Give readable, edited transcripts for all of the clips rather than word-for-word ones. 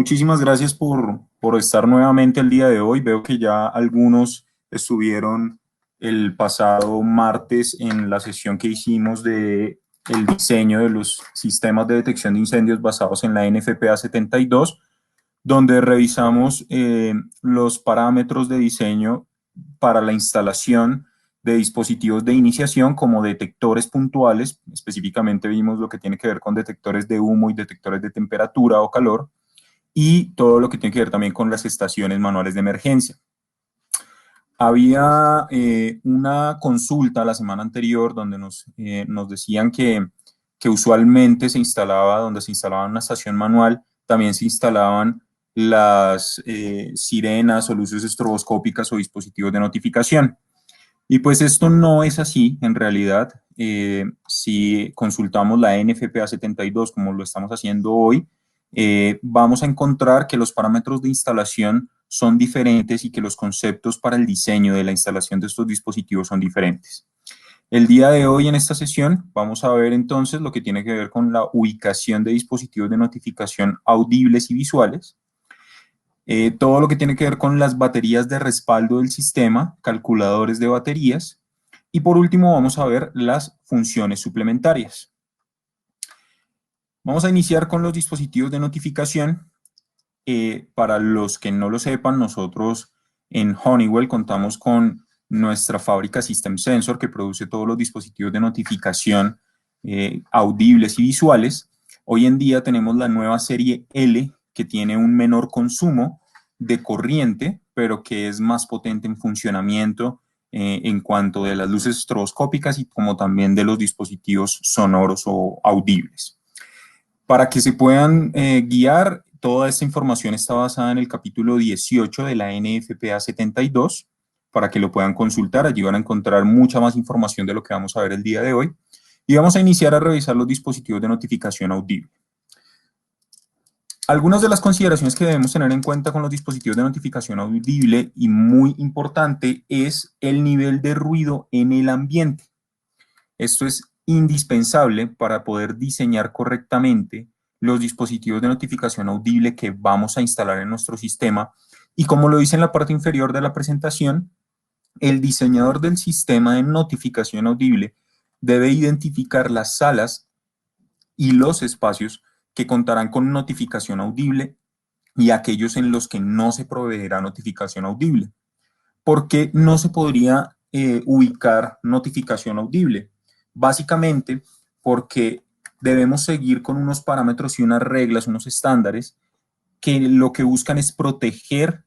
Muchísimas gracias por estar nuevamente el día de hoy. Veo que ya algunos estuvieron el pasado martes en la sesión que hicimos de el diseño de los sistemas de detección de incendios basados en la NFPA 72, donde revisamos los parámetros de diseño para la instalación de dispositivos de iniciación como detectores puntuales. Específicamente vimos lo que tiene que ver con detectores de humo y detectores de temperatura o calor, y todo lo que tiene que ver también con las estaciones manuales de emergencia. Había una consulta la semana anterior donde nos decían que usualmente se instalaba, donde se instalaba una estación manual, también se instalaban las sirenas o luces estroboscópicas o dispositivos de notificación. Y pues esto no es así en realidad. Si consultamos la NFPA 72 como lo estamos haciendo hoy, vamos a encontrar que los parámetros de instalación son diferentes y que los conceptos para el diseño de la instalación de estos dispositivos son diferentes. El día de hoy en esta sesión vamos a ver entonces lo que tiene que ver con la ubicación de dispositivos de notificación audibles y visuales, todo lo que tiene que ver con las baterías de respaldo del sistema, calculadores de baterías, y por último vamos a ver las funciones suplementarias. Vamos a iniciar con los dispositivos de notificación. Para los que no lo sepan, nosotros en Honeywell contamos con nuestra fábrica System Sensor, que produce todos los dispositivos de notificación audibles y visuales. Hoy en día tenemos la nueva serie L, que tiene un menor consumo de corriente, pero que es más potente en funcionamiento en cuanto de las luces estroboscópicas y como también de los dispositivos sonoros o audibles. Para que se puedan guiar, toda esta información está basada en el capítulo 18 de la NFPA 72, para que lo puedan consultar. Allí van a encontrar mucha más información de lo que vamos a ver el día de hoy. Y vamos a iniciar a revisar los dispositivos de notificación audible. Algunas de las consideraciones que debemos tener en cuenta con los dispositivos de notificación audible, y muy importante, es el nivel de ruido en el ambiente. Esto es indispensable para poder diseñar correctamente los dispositivos de notificación audible que vamos a instalar en nuestro sistema. Y como lo dice en la parte inferior de la presentación, el diseñador del sistema de notificación audible debe identificar las salas y los espacios que contarán con notificación audible y aquellos en los que no se proveerá notificación audible. ¿Por qué no se podría ubicar notificación audible? Básicamente porque debemos seguir con unos parámetros y unas reglas, unos estándares que lo que buscan es proteger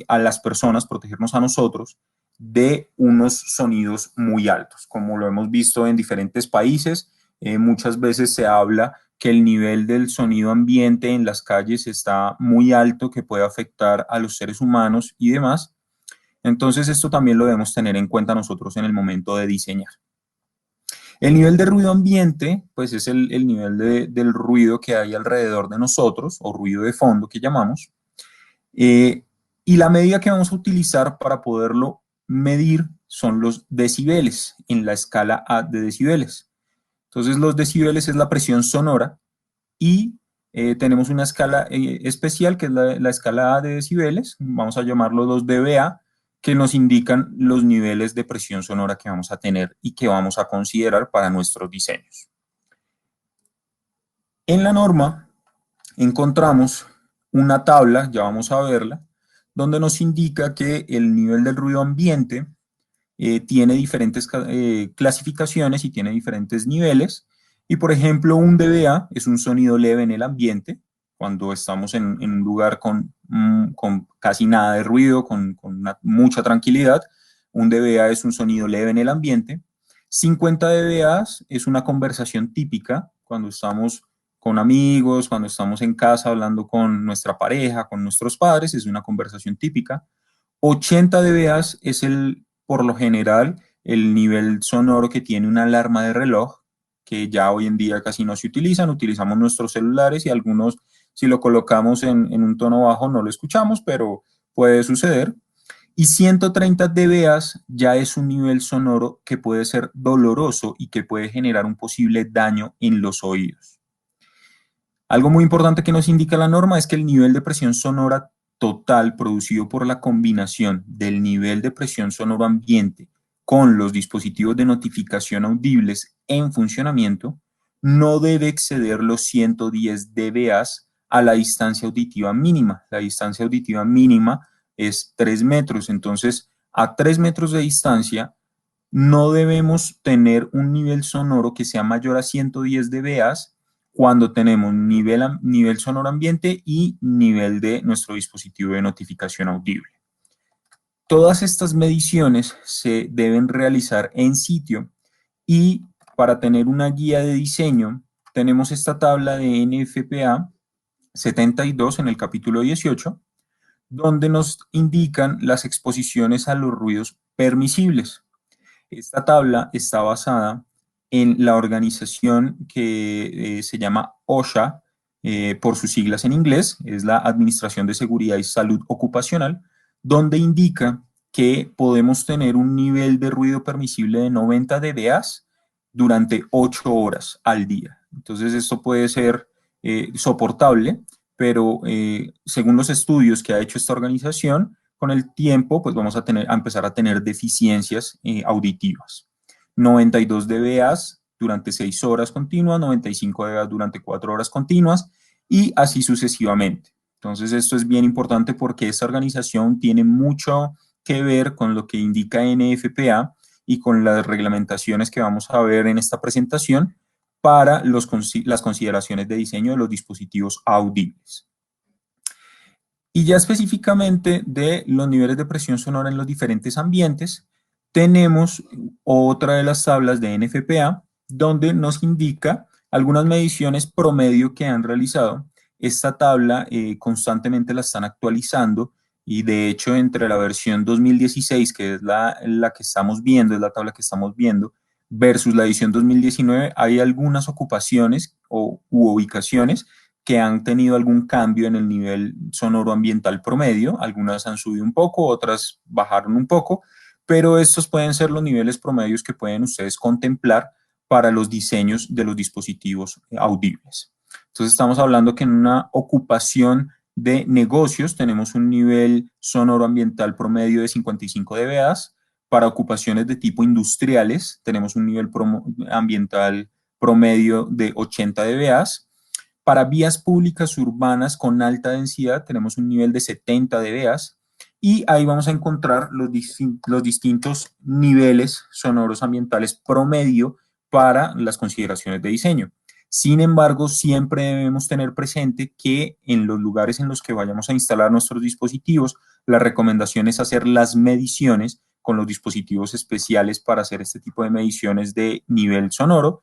a las personas, protegernos a nosotros de unos sonidos muy altos. Como lo hemos visto en diferentes países, muchas veces se habla que el nivel del sonido ambiente en las calles está muy alto, que puede afectar a los seres humanos y demás. Entonces, esto también lo debemos tener en cuenta nosotros en el momento de diseñar. El nivel de ruido ambiente, pues es el nivel del ruido que hay alrededor de nosotros, o ruido de fondo que llamamos, y la medida que vamos a utilizar para poderlo medir son los decibeles, en la escala A de decibeles. Entonces, los decibeles es la presión sonora y tenemos una escala especial que es la escala A de decibeles, vamos a llamarlo 2 dBA, que nos indican los niveles de presión sonora que vamos a tener y que vamos a considerar para nuestros diseños. En la norma encontramos una tabla, ya vamos a verla, donde nos indica que el nivel del ruido ambiente tiene diferentes clasificaciones y tiene diferentes niveles. Y por ejemplo, un dBA es un sonido leve en el ambiente, cuando estamos en un lugar con casi nada de ruido, con mucha tranquilidad. Un dBA es un sonido leve en el ambiente. 50 dBAs es una conversación típica cuando estamos con amigos, cuando estamos en casa hablando con nuestra pareja, con nuestros padres, es una conversación típica. 80 dBAs es por lo general, el nivel sonoro que tiene una alarma de reloj, que ya hoy en día casi no se utilizan, utilizamos nuestros celulares y algunos, si lo colocamos en un tono bajo, no lo escuchamos, pero puede suceder. Y 130 dBAs ya es un nivel sonoro que puede ser doloroso y que puede generar un posible daño en los oídos. Algo muy importante que nos indica la norma es que el nivel de presión sonora total producido por la combinación del nivel de presión sonoro ambiente con los dispositivos de notificación audibles en funcionamiento no debe exceder los 110 dBA a la distancia auditiva mínima. La distancia auditiva mínima es 3 metros, entonces a 3 metros de distancia no debemos tener un nivel sonoro que sea mayor a 110 dBA cuando tenemos nivel sonoro ambiente y nivel de nuestro dispositivo de notificación audible. Todas estas mediciones se deben realizar en sitio y para tener una guía de diseño tenemos esta tabla de NFPA 72 en el capítulo 18, donde nos indican las exposiciones a los ruidos permisibles. Esta tabla está basada en la organización que se llama OSHA, por sus siglas en inglés, es la Administración de Seguridad y Salud Ocupacional, donde indica que podemos tener un nivel de ruido permisible de 90 dBA durante 8 horas al día. Entonces esto puede ser soportable, pero según los estudios que ha hecho esta organización, con el tiempo pues vamos a empezar a tener deficiencias auditivas. 92 dBA durante 6 horas continuas, 95 dBA durante 4 horas continuas y así sucesivamente. Entonces esto es bien importante porque esta organización tiene mucho que ver con lo que indica NFPA y con las reglamentaciones que vamos a ver en esta presentación para las consideraciones de diseño de los dispositivos audibles. Y ya específicamente de los niveles de presión sonora en los diferentes ambientes, tenemos otra de las tablas de NFPA, donde nos indica algunas mediciones promedio que han realizado. Esta tabla constantemente la están actualizando y de hecho entre la versión 2016, que es la que estamos viendo, es la tabla que estamos viendo, versus la edición 2019, hay algunas ocupaciones u ubicaciones que han tenido algún cambio en el nivel sonoro ambiental promedio. Algunas han subido un poco, otras bajaron un poco, pero estos pueden ser los niveles promedios que pueden ustedes contemplar para los diseños de los dispositivos audibles. Entonces estamos hablando que en una ocupación de negocios tenemos un nivel sonoro ambiental promedio de 55 dBA. Para ocupaciones de tipo industriales tenemos un nivel ambiental promedio de 80 dBA. Para vías públicas urbanas con alta densidad tenemos un nivel de 70 dBA y ahí vamos a encontrar los distintos niveles sonoros ambientales promedio para las consideraciones de diseño. Sin embargo, siempre debemos tener presente que en los lugares en los que vayamos a instalar nuestros dispositivos, la recomendación es hacer las mediciones con los dispositivos especiales para hacer este tipo de mediciones de nivel sonoro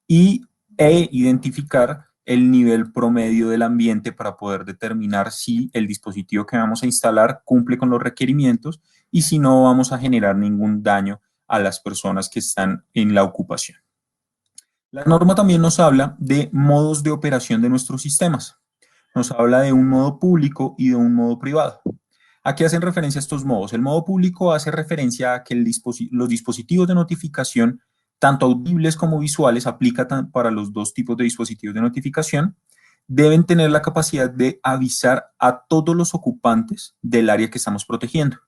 e identificar el nivel promedio del ambiente para poder determinar si el dispositivo que vamos a instalar cumple con los requerimientos y si no vamos a generar ningún daño a las personas que están en la ocupación. La norma también nos habla de modos de operación de nuestros sistemas. Nos habla de un modo público y de un modo privado. ¿A qué hacen referencia estos modos? El modo público hace referencia a que los dispositivos de notificación, tanto audibles como visuales, aplica para los dos tipos de dispositivos de notificación, deben tener la capacidad de avisar a todos los ocupantes del área que estamos protegiendo.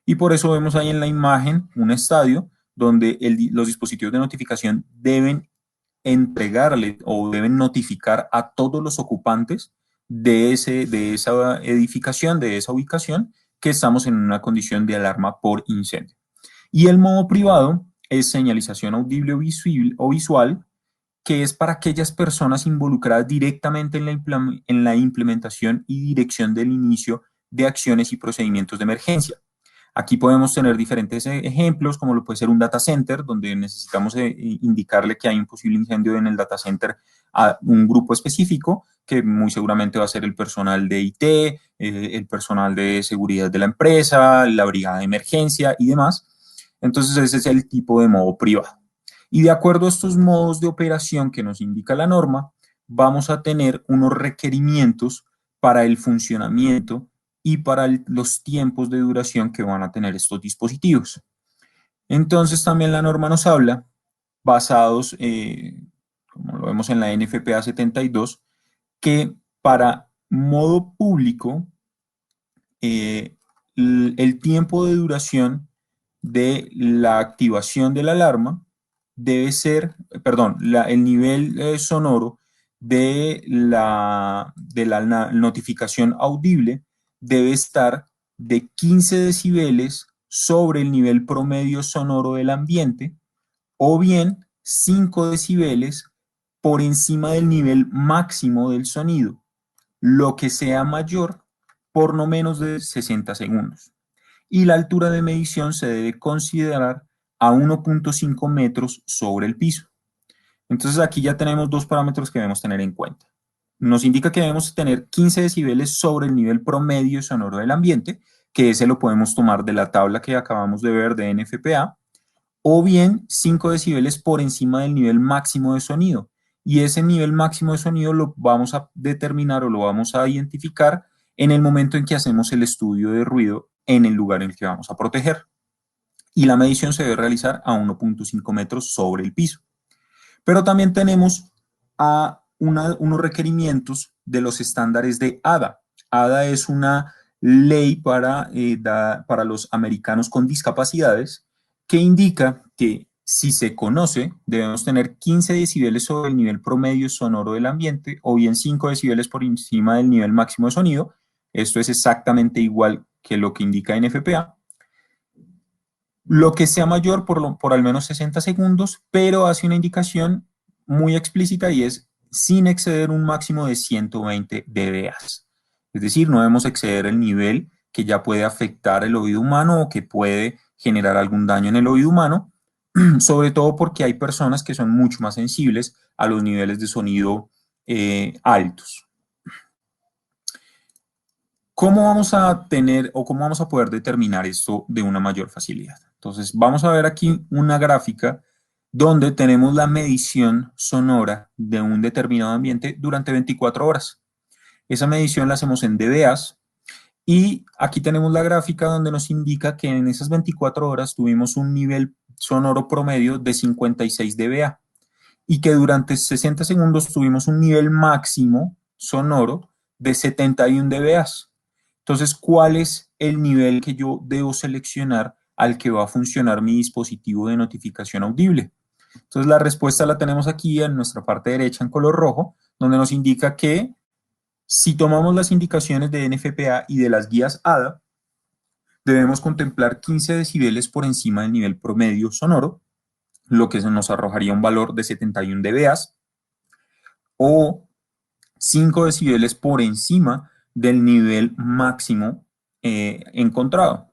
Y por eso vemos ahí en la imagen un estadio donde los dispositivos de notificación deben entregarle o deben notificar a todos los ocupantes de esa edificación, de esa ubicación, que estamos en una condición de alarma por incendio. Y el modo privado es señalización audible o visual, que es para aquellas personas involucradas directamente en la implementación y dirección del inicio de acciones y procedimientos de emergencia. Aquí podemos tener diferentes ejemplos, como lo puede ser un data center, donde necesitamos indicarle que hay un posible incendio en el data center a un grupo específico, que muy seguramente va a ser el personal de IT, el personal de seguridad de la empresa, la brigada de emergencia y demás. Entonces ese es el tipo de modo privado. Y de acuerdo a estos modos de operación que nos indica la norma, vamos a tener unos requerimientos para el funcionamiento y para los tiempos de duración que van a tener estos dispositivos. Entonces también la norma nos habla, basados, como lo vemos en la NFPA 72, que para modo público, el tiempo de duración de la activación de la alarma debe ser, perdón, el nivel sonoro de la notificación audible debe estar de 15 decibeles sobre el nivel promedio sonoro del ambiente, o bien 5 decibeles por encima del nivel máximo del sonido, lo que sea mayor por no menos de 60 segundos. Y la altura de medición se debe considerar a 1.5 metros sobre el piso. Entonces aquí ya tenemos dos parámetros que debemos tener en cuenta. Nos indica que debemos tener 15 decibeles sobre el nivel promedio sonoro del ambiente, que ese lo podemos tomar de la tabla que acabamos de ver de NFPA, o bien 5 decibeles por encima del nivel máximo de sonido. Y ese nivel máximo de sonido lo vamos a determinar o lo vamos a identificar en el momento en que hacemos el estudio de ruido en el lugar en el que vamos a proteger. Y la medición se debe realizar a 1.5 metros sobre el piso. Pero también tenemos unos requerimientos de los estándares de ADA. ADA es una ley para los americanos con discapacidades que indica que si se conoce, debemos tener 15 decibeles sobre el nivel promedio sonoro del ambiente o bien 5 decibeles por encima del nivel máximo de sonido. Esto es exactamente igual que lo que indica NFPA. Lo que sea mayor por al menos 60 segundos, pero hace una indicación muy explícita y es sin exceder un máximo de 120 dBA. Es decir, no debemos exceder el nivel que ya puede afectar el oído humano o que puede generar algún daño en el oído humano, sobre todo porque hay personas que son mucho más sensibles a los niveles de sonido altos. ¿Cómo vamos a tener o cómo vamos a poder determinar esto de una mayor facilidad? Entonces, vamos a ver aquí una gráfica donde tenemos la medición sonora de un determinado ambiente durante 24 horas. Esa medición la hacemos en dBAs y aquí tenemos la gráfica donde nos indica que en esas 24 horas tuvimos un nivel sonoro promedio de 56 dBA y que durante 60 segundos tuvimos un nivel máximo sonoro de 71 dBAs. Entonces, ¿cuál es el nivel que yo debo seleccionar al que va a funcionar mi dispositivo de notificación audible? Entonces, la respuesta la tenemos aquí en nuestra parte derecha en color rojo, donde nos indica que si tomamos las indicaciones de NFPA y de las guías ADA, debemos contemplar 15 decibeles por encima del nivel promedio sonoro, lo que nos arrojaría un valor de 71 dBAs, o 5 decibeles por encima del nivel máximo encontrado.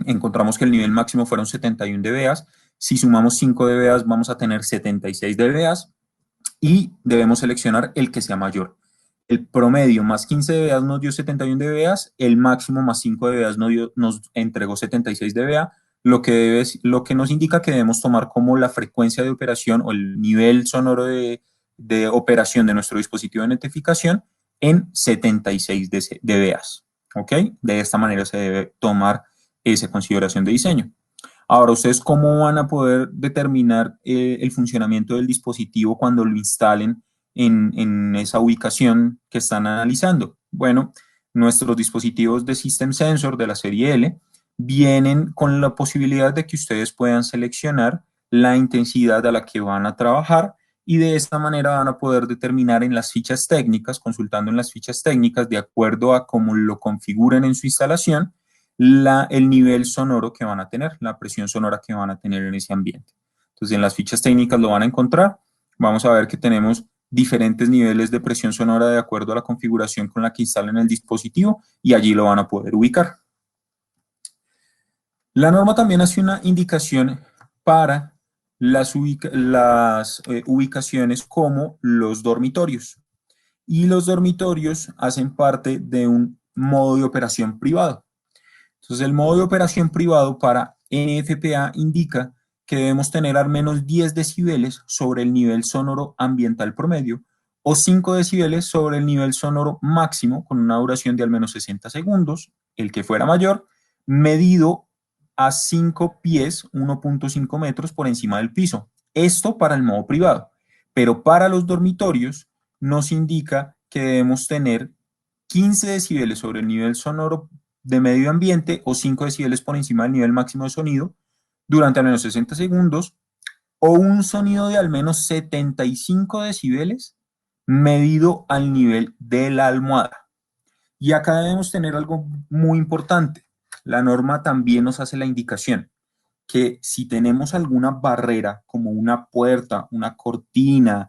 Encontramos que el nivel máximo fueron 71 dBAs. Si sumamos 5 dBAs, vamos a tener 76 dBAs y debemos seleccionar el que sea mayor. El promedio más 15 dBAs nos dio 71 dBAs, el máximo más 5 dBAs nos entregó 76 dBA, lo que nos indica que debemos tomar como la frecuencia de operación o el nivel sonoro de operación de nuestro dispositivo de notificación en 76 dBAs. ¿Ok? De esta manera se debe tomar esa consideración de diseño. Ahora, ¿ustedes cómo van a poder determinar el funcionamiento del dispositivo cuando lo instalen en esa ubicación que están analizando? Bueno, nuestros dispositivos de System Sensor de la serie L vienen con la posibilidad de que ustedes puedan seleccionar la intensidad a la que van a trabajar y de esta manera van a poder determinar en las fichas técnicas, consultando en las fichas técnicas de acuerdo a cómo lo configuren en su instalación, el nivel sonoro que van a tener, la presión sonora que van a tener en ese ambiente. Entonces, en las fichas técnicas lo van a encontrar. Vamos a ver que tenemos diferentes niveles de presión sonora de acuerdo a la configuración con la que instalen el dispositivo y allí lo van a poder ubicar. La norma también hace una indicación para las ubicaciones como los dormitorios. Y los dormitorios hacen parte de un modo de operación privado. Entonces, el modo de operación privado para NFPA indica que debemos tener al menos 10 decibeles sobre el nivel sonoro ambiental promedio o 5 decibeles sobre el nivel sonoro máximo con una duración de al menos 60 segundos, el que fuera mayor, medido a 5 pies, 1.5 metros por encima del piso. Esto para el modo privado, pero para los dormitorios nos indica que debemos tener 15 decibeles sobre el nivel sonoro de medio ambiente o 5 decibeles por encima del nivel máximo de sonido durante al menos 60 segundos, o un sonido de al menos 75 decibeles medido al nivel de la almohada. Y acá debemos tener algo muy importante. La norma también nos hace la indicación que si tenemos alguna barrera como una puerta, una cortina,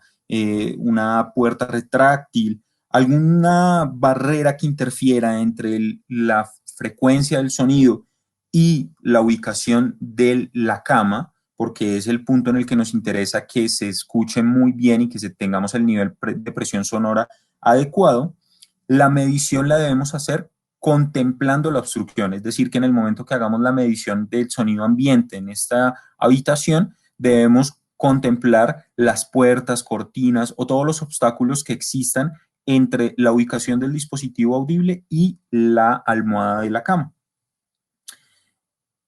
una puerta retráctil, alguna barrera que interfiera entre la frecuencia del sonido y la ubicación de la cama, porque es el punto en el que nos interesa que se escuche muy bien y que tengamos el nivel de presión sonora adecuado, la medición la debemos hacer contemplando la obstrucción, es decir, que en el momento que hagamos la medición del sonido ambiente en esta habitación, debemos contemplar las puertas, cortinas o todos los obstáculos que existan entre la ubicación del dispositivo audible y la almohada de la cama.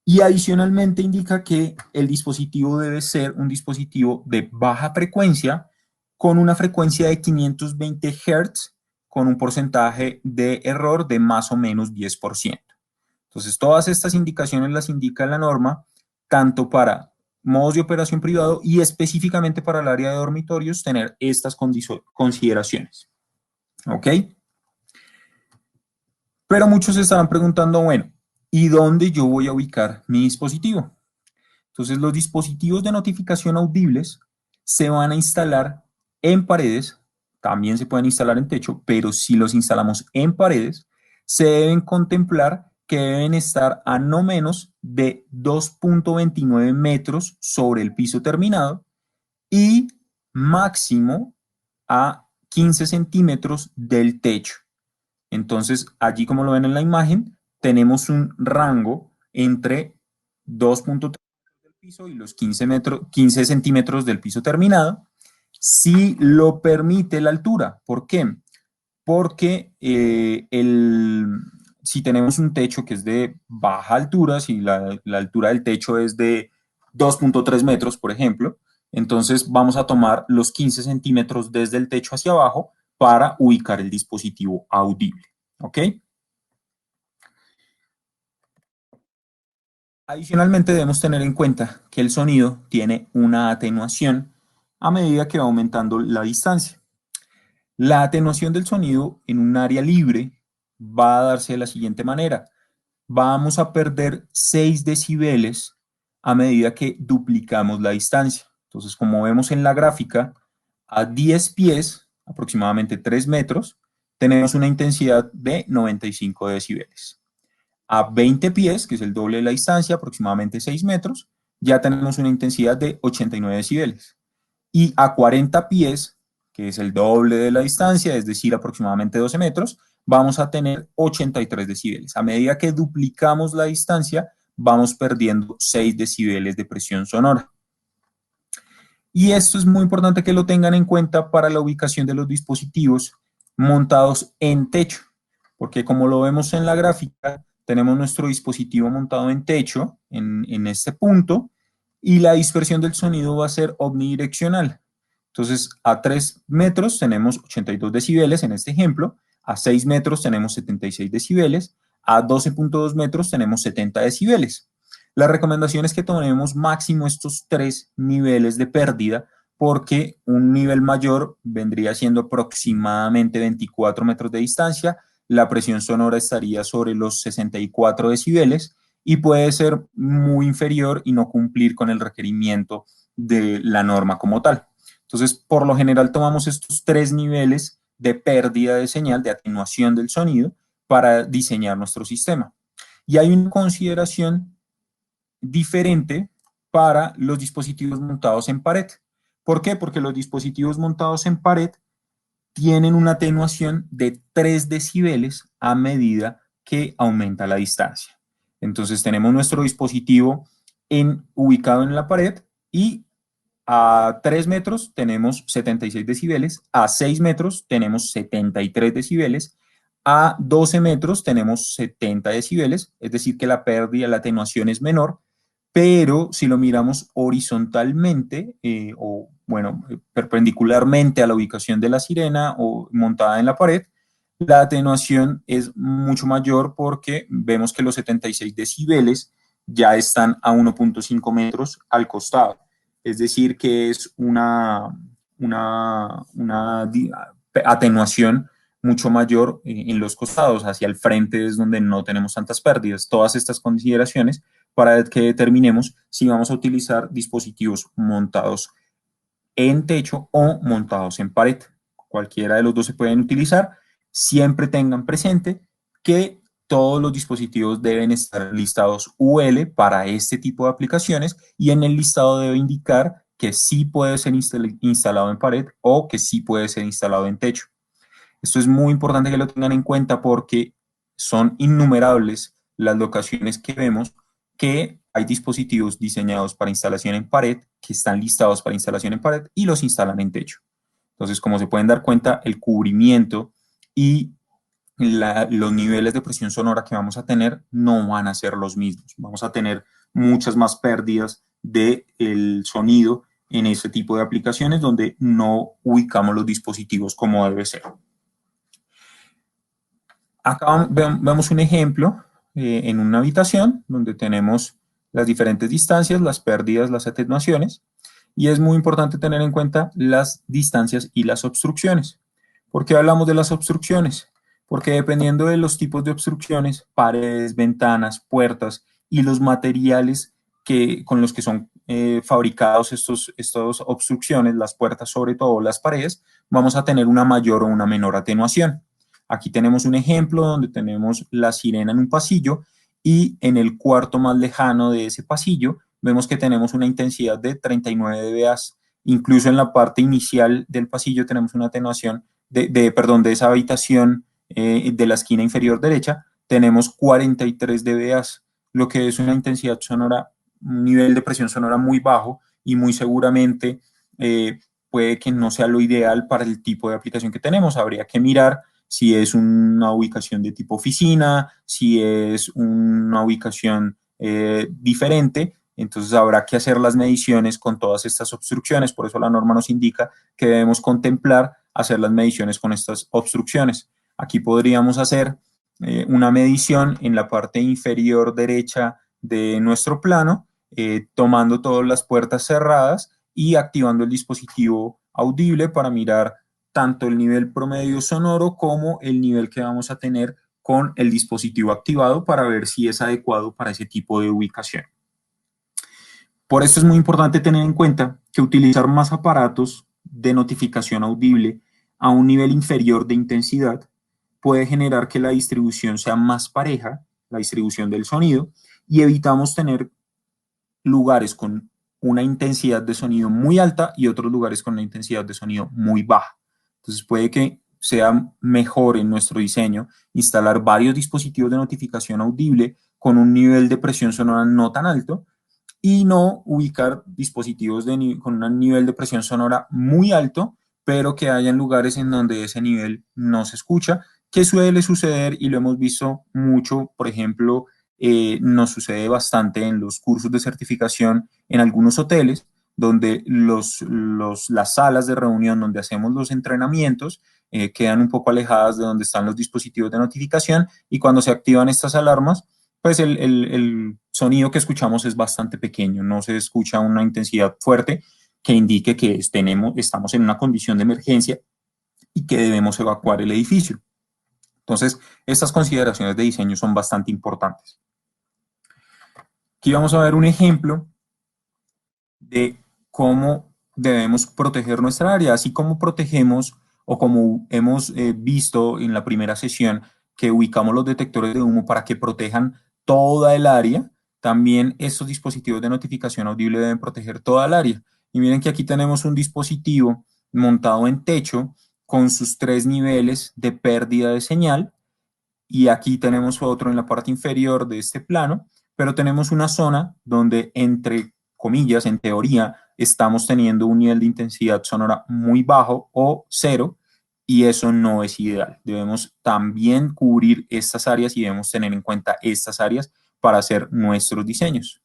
Y adicionalmente indica que el dispositivo debe ser un dispositivo de baja frecuencia con una frecuencia de 520 Hz con un porcentaje de error de más o menos 10%. Entonces, todas estas indicaciones las indica la norma, tanto para modos de operación privado y específicamente para el área de dormitorios, tener estas consideraciones. ¿Ok? Pero muchos se estarán preguntando, bueno, ¿y dónde yo voy a ubicar mi dispositivo? Entonces, los dispositivos de notificación audibles se van a instalar en paredes, también se pueden instalar en techo, pero si los instalamos en paredes, se deben contemplar que deben estar a no menos de 2.29 metros sobre el piso terminado y máximo a 15 centímetros del techo. Entonces, allí como lo ven en la imagen, tenemos un rango entre 2.3 del piso y los 15 centímetros del piso terminado, si lo permite la altura. ¿Por qué? Porque si tenemos un techo que es de baja altura, si la altura del techo es de 2.3 metros, por ejemplo, entonces vamos a tomar los 15 centímetros desde el techo hacia abajo para ubicar el dispositivo audible. ¿Ok? Adicionalmente debemos tener en cuenta que el sonido tiene una atenuación a medida que va aumentando la distancia. La atenuación del sonido en un área libre va a darse de la siguiente manera. Vamos a perder 6 decibeles a medida que duplicamos la distancia. Entonces, como vemos en la gráfica, a 10 pies, aproximadamente 3 metros, tenemos una intensidad de 95 decibeles. A 20 pies, que es el doble de la distancia, aproximadamente 6 metros, ya tenemos una intensidad de 89 decibeles. Y a 40 pies, que es el doble de la distancia, es decir, aproximadamente 12 metros, vamos a tener 83 decibeles. A medida que duplicamos la distancia, vamos perdiendo 6 decibeles de presión sonora. Y esto es muy importante que lo tengan en cuenta para la ubicación de los dispositivos montados en techo, porque como lo vemos en la gráfica, tenemos nuestro dispositivo montado en techo, en este punto, y la dispersión del sonido va a ser omnidireccional. Entonces, a 3 metros tenemos 82 decibeles en este ejemplo, a 6 metros tenemos 76 decibeles, a 12.2 metros tenemos 70 decibeles. La recomendación es que tomemos máximo estos 3 niveles de pérdida porque un nivel mayor vendría siendo aproximadamente 24 metros de distancia, la presión sonora estaría sobre los 64 decibeles y puede ser muy inferior y no cumplir con el requerimiento de la norma como tal. Entonces, por lo general tomamos estos 3 niveles de pérdida de señal, de atenuación del sonido, para diseñar nuestro sistema. Y hay una consideración diferente para los dispositivos montados en pared. ¿Por qué? Porque los dispositivos montados en pared tienen una atenuación de 3 decibeles a medida que aumenta la distancia. Entonces tenemos nuestro dispositivo ubicado en la pared y a 3 metros tenemos 76 decibeles, a 6 metros tenemos 73 decibeles, a 12 metros tenemos 70 decibeles, es decir que la pérdida, la atenuación es menor, pero si lo miramos horizontalmente o bueno, perpendicularmente a la ubicación de la sirena o montada en la pared, la atenuación es mucho mayor porque vemos que los 76 decibeles ya están a 1.5 metros al costado. Es decir, que es una atenuación mucho mayor en los costados. Hacia el frente es donde no tenemos tantas pérdidas. Todas estas consideraciones para que determinemos si vamos a utilizar dispositivos montados en techo o montados en pared. Cualquiera de los dos se pueden utilizar. Siempre tengan presente que todos los dispositivos deben estar listados UL para este tipo de aplicaciones y en el listado debe indicar que sí puede ser instalado en pared o que sí puede ser instalado en techo. Esto es muy importante que lo tengan en cuenta porque son innumerables las locaciones que vemos que hay dispositivos diseñados para instalación en pared, que están listados para instalación en pared y los instalan en techo. Entonces, como se pueden dar cuenta, el cubrimiento y los niveles de presión sonora que vamos a tener no van a ser los mismos. Vamos a tener muchas más pérdidas del sonido en ese tipo de aplicaciones donde no ubicamos los dispositivos como debe ser. Acá vemos un ejemplo en una habitación donde tenemos las diferentes distancias, las pérdidas, las atenuaciones, y es muy importante tener en cuenta las distancias y las obstrucciones. ¿Por qué hablamos de las obstrucciones? Porque dependiendo de los tipos de obstrucciones, paredes, ventanas, puertas y los materiales con los que son fabricados estas obstrucciones, las puertas sobre todo, las paredes, vamos a tener una mayor o una menor atenuación. Aquí tenemos un ejemplo donde tenemos la sirena en un pasillo y en el cuarto más lejano de ese pasillo vemos que tenemos una intensidad de 39 dBA. Incluso en la parte inicial del pasillo tenemos una atenuación de esa habitación de la esquina inferior derecha, tenemos 43 dBA, lo que es una intensidad sonora, un nivel de presión sonora muy bajo y muy seguramente puede que no sea lo ideal para el tipo de aplicación que tenemos. Habría que mirar si es una ubicación de tipo oficina, si es una ubicación diferente, entonces habrá que hacer las mediciones con todas estas obstrucciones, por eso la norma nos indica que debemos contemplar hacer las mediciones con estas obstrucciones. Aquí podríamos hacer una medición en la parte inferior derecha de nuestro plano, tomando todas las puertas cerradas y activando el dispositivo audible para mirar tanto el nivel promedio sonoro como el nivel que vamos a tener con el dispositivo activado para ver si es adecuado para ese tipo de ubicación. Por esto es muy importante tener en cuenta que utilizar más aparatos de notificación audible a un nivel inferior de intensidad puede generar que la distribución sea más pareja, la distribución del sonido, y evitamos tener lugares con una intensidad de sonido muy alta y otros lugares con una intensidad de sonido muy baja. Entonces puede que sea mejor en nuestro diseño instalar varios dispositivos de notificación audible con un nivel de presión sonora no tan alto y no ubicar dispositivos con un nivel de presión sonora muy alto, pero que haya lugares en donde ese nivel no se escucha, que suele suceder y lo hemos visto mucho, por ejemplo, nos sucede bastante en los cursos de certificación en algunos hoteles, donde las salas de reunión donde hacemos los entrenamientos quedan un poco alejadas de donde están los dispositivos de notificación y cuando se activan estas alarmas, pues el sonido que escuchamos es bastante pequeño, no se escucha una intensidad fuerte que indique que estamos en una condición de emergencia y que debemos evacuar el edificio. Entonces, estas consideraciones de diseño son bastante importantes. Aquí vamos a ver un ejemplo de cómo debemos proteger nuestra área, así como protegemos o como hemos visto en la primera sesión que ubicamos los detectores de humo para que protejan toda el área, también estos dispositivos de notificación audible deben proteger toda el área. Y miren que aquí tenemos un dispositivo montado en techo con sus 3 niveles de pérdida de señal y aquí tenemos otro en la parte inferior de este plano, pero tenemos una zona donde entre comillas, en teoría, estamos teniendo un nivel de intensidad sonora muy bajo o cero, y eso no es ideal. Debemos también cubrir estas áreas y debemos tener en cuenta estas áreas para hacer nuestros diseños.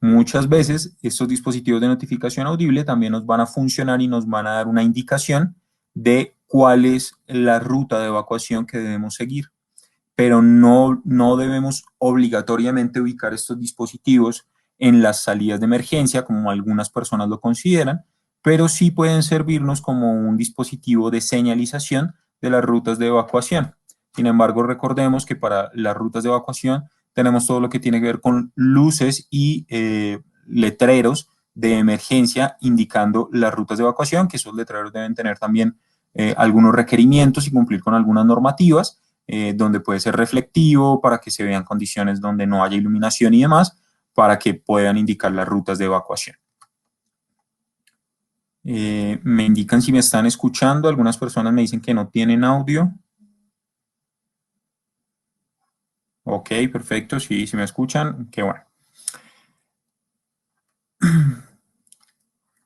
Muchas veces estos dispositivos de notificación audible también nos van a funcionar y nos van a dar una indicación de cuál es la ruta de evacuación que debemos seguir, pero no debemos obligatoriamente ubicar estos dispositivos en las salidas de emergencia, como algunas personas lo consideran, pero sí pueden servirnos como un dispositivo de señalización de las rutas de evacuación. Sin embargo, recordemos que para las rutas de evacuación tenemos todo lo que tiene que ver con luces y letreros de emergencia indicando las rutas de evacuación, que esos letreros deben tener también algunos requerimientos y cumplir con algunas normativas, donde puede ser reflectivo para que se vean condiciones donde no haya iluminación y demás, para que puedan indicar las rutas de evacuación. Me indican si me están escuchando, algunas personas me dicen que no tienen audio. Ok, perfecto, sí, si me escuchan, qué bueno.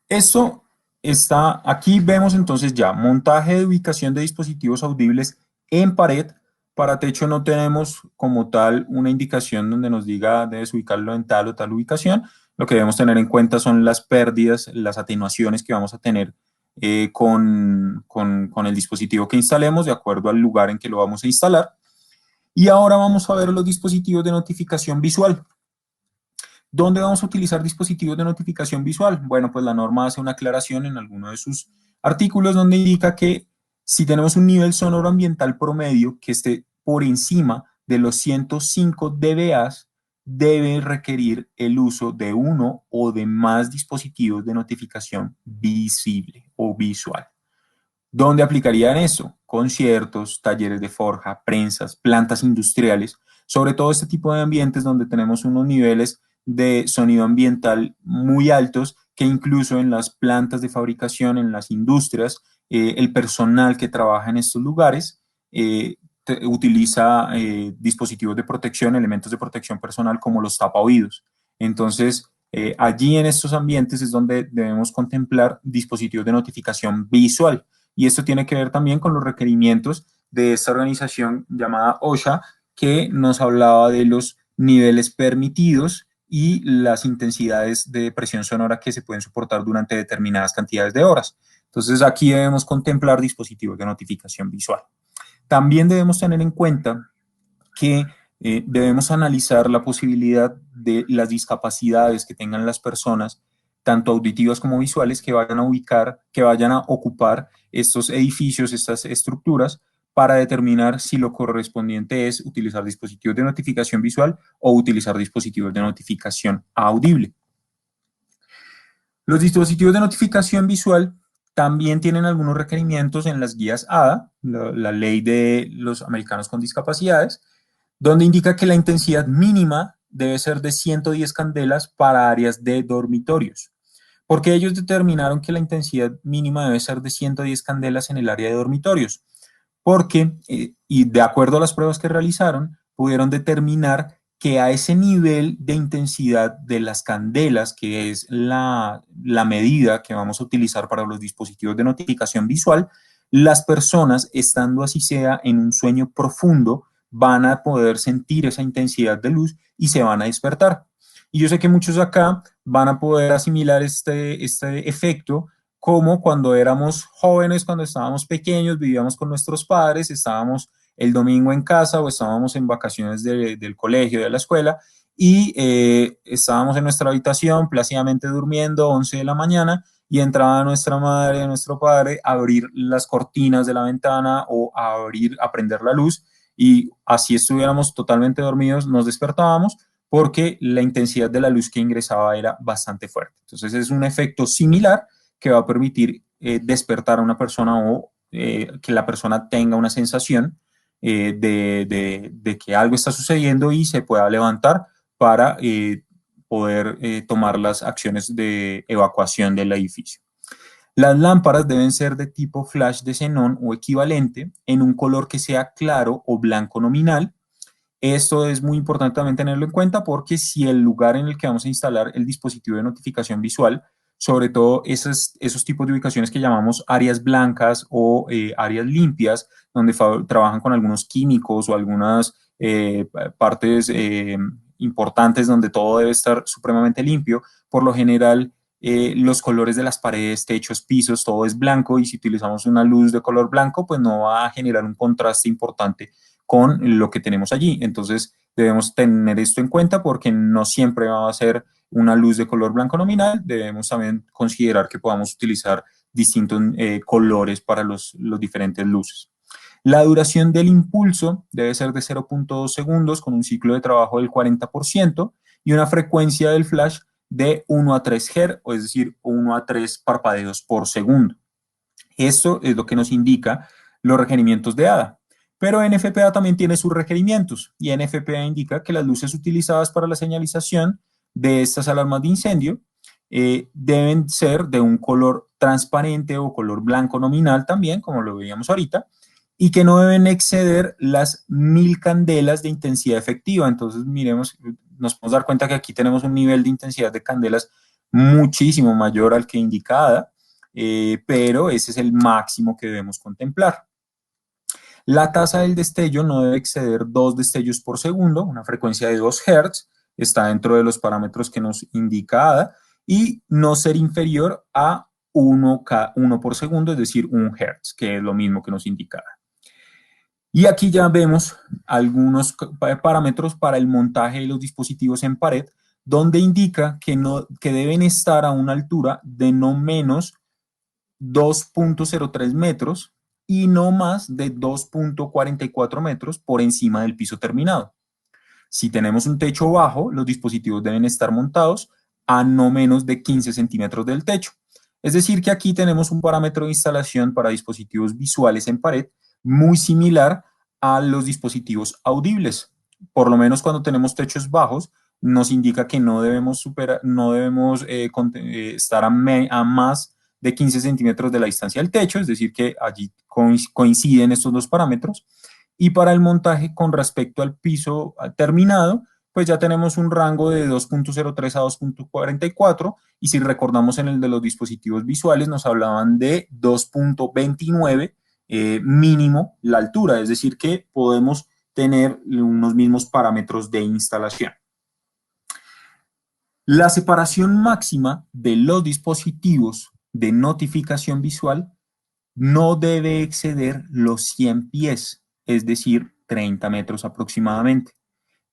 Esto está, aquí vemos entonces ya montaje de ubicación de dispositivos audibles en pared. Para techo no tenemos como tal una indicación donde nos diga debes ubicarlo en tal o tal ubicación. Lo que debemos tener en cuenta son las pérdidas, las atenuaciones que vamos a tener con el dispositivo que instalemos de acuerdo al lugar en que lo vamos a instalar. Y ahora vamos a ver los dispositivos de notificación visual. ¿Dónde vamos a utilizar dispositivos de notificación visual? Bueno, pues la norma hace una aclaración en alguno de sus artículos donde indica que si tenemos un nivel sonoro ambiental promedio que esté por encima de los 105 dBA, debe requerir el uso de uno o de más dispositivos de notificación visible o visual. ¿Dónde aplicarían eso? Conciertos, talleres de forja, prensas, plantas industriales, sobre todo este tipo de ambientes donde tenemos unos niveles de sonido ambiental muy altos que incluso en las plantas de fabricación, en las industrias, el personal que trabaja en estos lugares utiliza dispositivos de protección, elementos de protección personal como los tapaoídos. Entonces, allí en estos ambientes es donde debemos contemplar dispositivos de notificación visual. Y esto tiene que ver también con los requerimientos de esta organización llamada OSHA, que nos hablaba de los niveles permitidos y las intensidades de presión sonora que se pueden soportar durante determinadas cantidades de horas. Entonces, aquí debemos contemplar dispositivos de notificación visual. También debemos tener en cuenta que debemos analizar la posibilidad de las discapacidades que tengan las personas, tanto auditivas como visuales, que vayan a ubicar, que vayan a ocupar estos edificios, estas estructuras, para determinar si lo correspondiente es utilizar dispositivos de notificación visual o utilizar dispositivos de notificación audible. Los dispositivos de notificación visual también tienen algunos requerimientos en las guías ADA, la ley de los americanos con discapacidades, donde indica que la intensidad mínima debe ser de 110 candelas para áreas de dormitorios. Porque ellos determinaron que la intensidad mínima debe ser de 110 candelas en el área de dormitorios. Porque, y de acuerdo a las pruebas que realizaron, pudieron determinar que a ese nivel de intensidad de las candelas, que es la medida que vamos a utilizar para los dispositivos de notificación visual, las personas, estando así sea en un sueño profundo, van a poder sentir esa intensidad de luz y se van a despertar. Y yo sé que muchos acá van a poder asimilar este efecto como cuando éramos jóvenes, cuando estábamos pequeños, vivíamos con nuestros padres, estábamos el domingo en casa o estábamos en vacaciones del colegio, de la escuela, y estábamos en nuestra habitación plácidamente durmiendo, 11 de la mañana, y entraba nuestra madre, nuestro padre, a abrir las cortinas de la ventana o a prender la luz, y así estuviéramos totalmente dormidos, nos despertábamos porque la intensidad de la luz que ingresaba era bastante fuerte. Entonces es un efecto similar que va a permitir despertar a una persona o que la persona tenga una sensación de que algo está sucediendo y se pueda levantar para poder tomar las acciones de evacuación del edificio. Las lámparas deben ser de tipo flash de xenón o equivalente en un color que sea claro o blanco nominal. Esto es muy importante también tenerlo en cuenta porque si el lugar en el que vamos a instalar el dispositivo de notificación visual, sobre todo esos tipos de ubicaciones que llamamos áreas blancas o áreas limpias, donde trabajan con algunos químicos o algunas partes importantes donde todo debe estar supremamente limpio, por lo general los colores de las paredes, techos, pisos, todo es blanco, y si utilizamos una luz de color blanco, pues no va a generar un contraste importante con lo que tenemos allí. Entonces debemos tener esto en cuenta porque no siempre va a ser una luz de color blanco nominal. Debemos también considerar que podamos utilizar distintos colores para los diferentes luces. La duración del impulso debe ser de 0.2 segundos con un ciclo de trabajo del 40% y una frecuencia del flash de 1 a 3 Hz, es decir, 1 a 3 parpadeos por segundo. Esto es lo que nos indica los requerimientos de ADA. Pero NFPA también tiene sus requerimientos, y NFPA indica que las luces utilizadas para la señalización de estas alarmas de incendio deben ser de un color transparente o color blanco nominal también, como lo veíamos ahorita, y que no deben exceder las 1000 candelas de intensidad efectiva. Entonces, miremos, nos podemos dar cuenta que aquí tenemos un nivel de intensidad de candelas muchísimo mayor al que indica ADA, pero ese es el máximo que debemos contemplar. La tasa del destello no debe exceder 2 destellos por segundo, una frecuencia de 2 Hz, está dentro de los parámetros que nos indica ADA, y no ser inferior a 1 por segundo, es decir, 1 Hz, que es lo mismo que nos indica ADA. Y aquí ya vemos algunos parámetros para el montaje de los dispositivos en pared, donde indica que deben estar a una altura de no menos 2.03 metros y no más de 2.44 metros por encima del piso terminado. Si tenemos un techo bajo, los dispositivos deben estar montados a no menos de 15 centímetros del techo. Es decir, que aquí tenemos un parámetro de instalación para dispositivos visuales en pared muy similar a los dispositivos audibles. Por lo menos cuando tenemos techos bajos, nos indica que no debemos estar a más de 15 centímetros de la distancia del techo, es decir, que allí coinciden estos dos parámetros. Y para el montaje con respecto al piso terminado, pues ya tenemos un rango de 2.03 a 2.44, y si recordamos en el de los dispositivos visuales nos hablaban de 2.29 mínimo la altura, es decir que podemos tener unos mismos parámetros de instalación. La separación máxima de los dispositivos de notificación visual no debe exceder los 100 pies, es decir, 30 metros aproximadamente.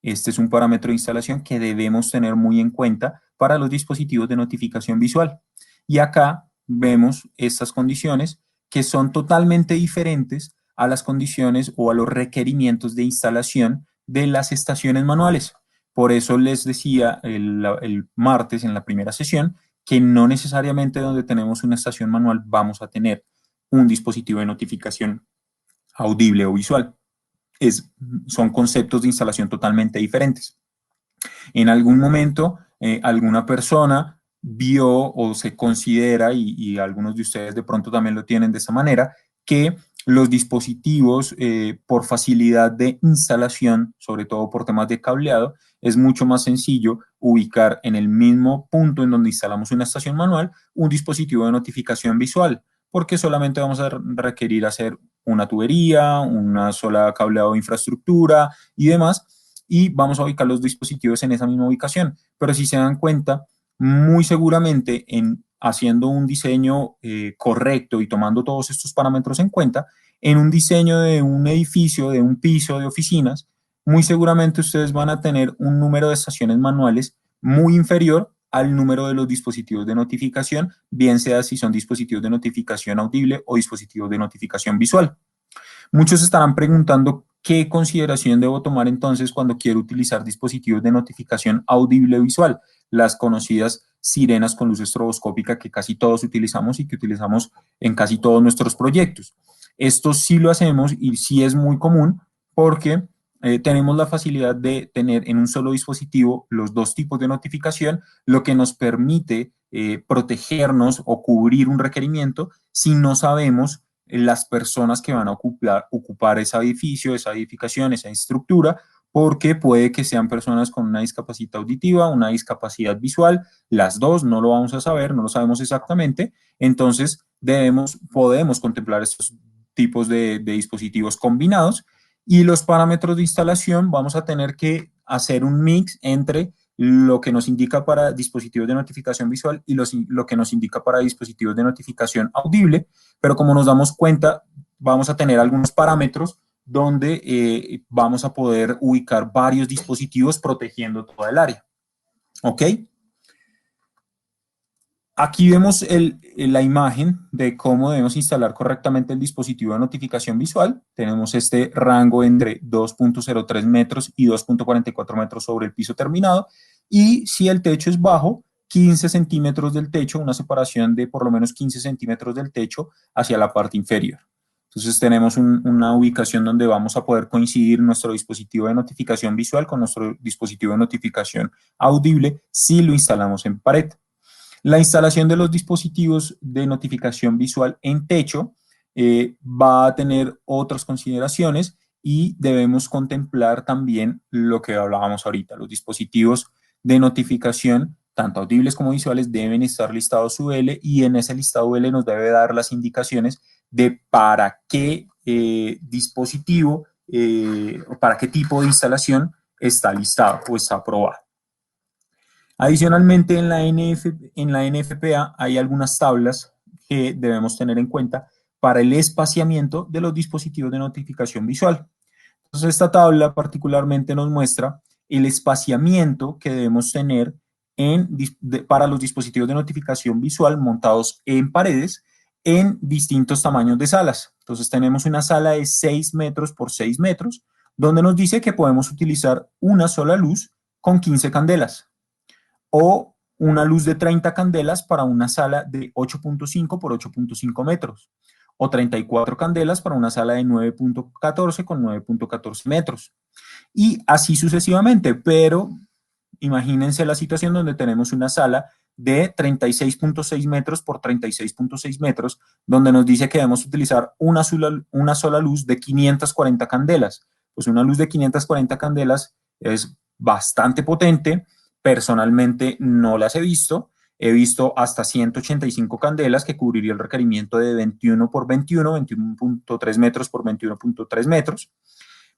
Este es un parámetro de instalación que debemos tener muy en cuenta para los dispositivos de notificación visual. Y acá vemos estas condiciones que son totalmente diferentes a las condiciones o a los requerimientos de instalación de las estaciones manuales. Por eso les decía el martes en la primera sesión que no necesariamente donde tenemos una estación manual vamos a tener un dispositivo de notificación audible o visual. Son conceptos de instalación totalmente diferentes. En algún momento, alguna persona vio o se considera, y algunos de ustedes de pronto también lo tienen de esa manera, que los dispositivos por facilidad de instalación, sobre todo por temas de cableado, es mucho más sencillo ubicar en el mismo punto en donde instalamos una estación manual un dispositivo de notificación visual, porque solamente vamos a requerir hacer una tubería, una sola cableado de infraestructura y demás, y vamos a ubicar los dispositivos en esa misma ubicación. Pero si se dan cuenta, muy seguramente haciendo un diseño correcto y tomando todos estos parámetros en cuenta, en un diseño de un edificio, de un piso de oficinas, muy seguramente ustedes van a tener un número de estaciones manuales muy inferior al número de los dispositivos de notificación, bien sea si son dispositivos de notificación audible o dispositivos de notificación visual. Muchos estarán preguntando qué consideración debo tomar entonces cuando quiero utilizar dispositivos de notificación audible visual, las conocidas sirenas con luz estroboscópica que casi todos utilizamos y que utilizamos en casi todos nuestros proyectos. Esto sí lo hacemos y sí es muy común porque tenemos la facilidad de tener en un solo dispositivo los dos tipos de notificación, lo que nos permite protegernos o cubrir un requerimiento si no sabemos las personas que van a ocupar ese edificio, esa edificación, esa estructura, porque puede que sean personas con una discapacidad auditiva, una discapacidad visual, las dos no lo vamos a saber, no lo sabemos exactamente, entonces podemos contemplar estos tipos de dispositivos combinados, y los parámetros de instalación vamos a tener que hacer un mix entre lo que nos indica para dispositivos de notificación visual y lo que nos indica para dispositivos de notificación audible, pero como nos damos cuenta, vamos a tener algunos parámetros donde vamos a poder ubicar varios dispositivos protegiendo toda el área. ¿Ok? Aquí vemos la imagen de cómo debemos instalar correctamente el dispositivo de notificación visual. Tenemos este rango entre 2.03 metros y 2.44 metros sobre el piso terminado. Y si el techo es bajo, 15 centímetros del techo, una separación de por lo menos 15 centímetros del techo hacia la parte inferior. Entonces tenemos una ubicación donde vamos a poder coincidir nuestro dispositivo de notificación visual con nuestro dispositivo de notificación audible si lo instalamos en pared. La instalación de los dispositivos de notificación visual en techo va a tener otras consideraciones y debemos contemplar también lo que hablábamos ahorita. Los dispositivos de notificación, tanto audibles como visuales, deben estar listados UL y en ese listado UL nos debe dar las indicaciones de para qué dispositivo o para qué tipo de instalación está listado o está aprobado. Adicionalmente, en la NFPA hay algunas tablas que debemos tener en cuenta para el espaciamiento de los dispositivos de notificación visual. Entonces, esta tabla particularmente nos muestra el espaciamiento que debemos tener para los dispositivos de notificación visual montados en paredes en distintos tamaños de salas. Entonces, tenemos una sala de 6 metros por 6 metros, donde nos dice que podemos utilizar una sola luz con 15 candelas o una luz de 30 candelas para una sala de 8.5 por 8.5 metros, o 34 candelas para una sala de 9.14 con 9.14 metros, y así sucesivamente, pero imagínense la situación donde tenemos una sala de 36.6 metros por 36.6 metros, donde nos dice que debemos utilizar una sola luz de 540 candelas. Pues una luz de 540 candelas es bastante potente. Personalmente no las he visto hasta 185 candelas que cubriría el requerimiento de 21 por 21, 21.3 metros por 21.3 metros,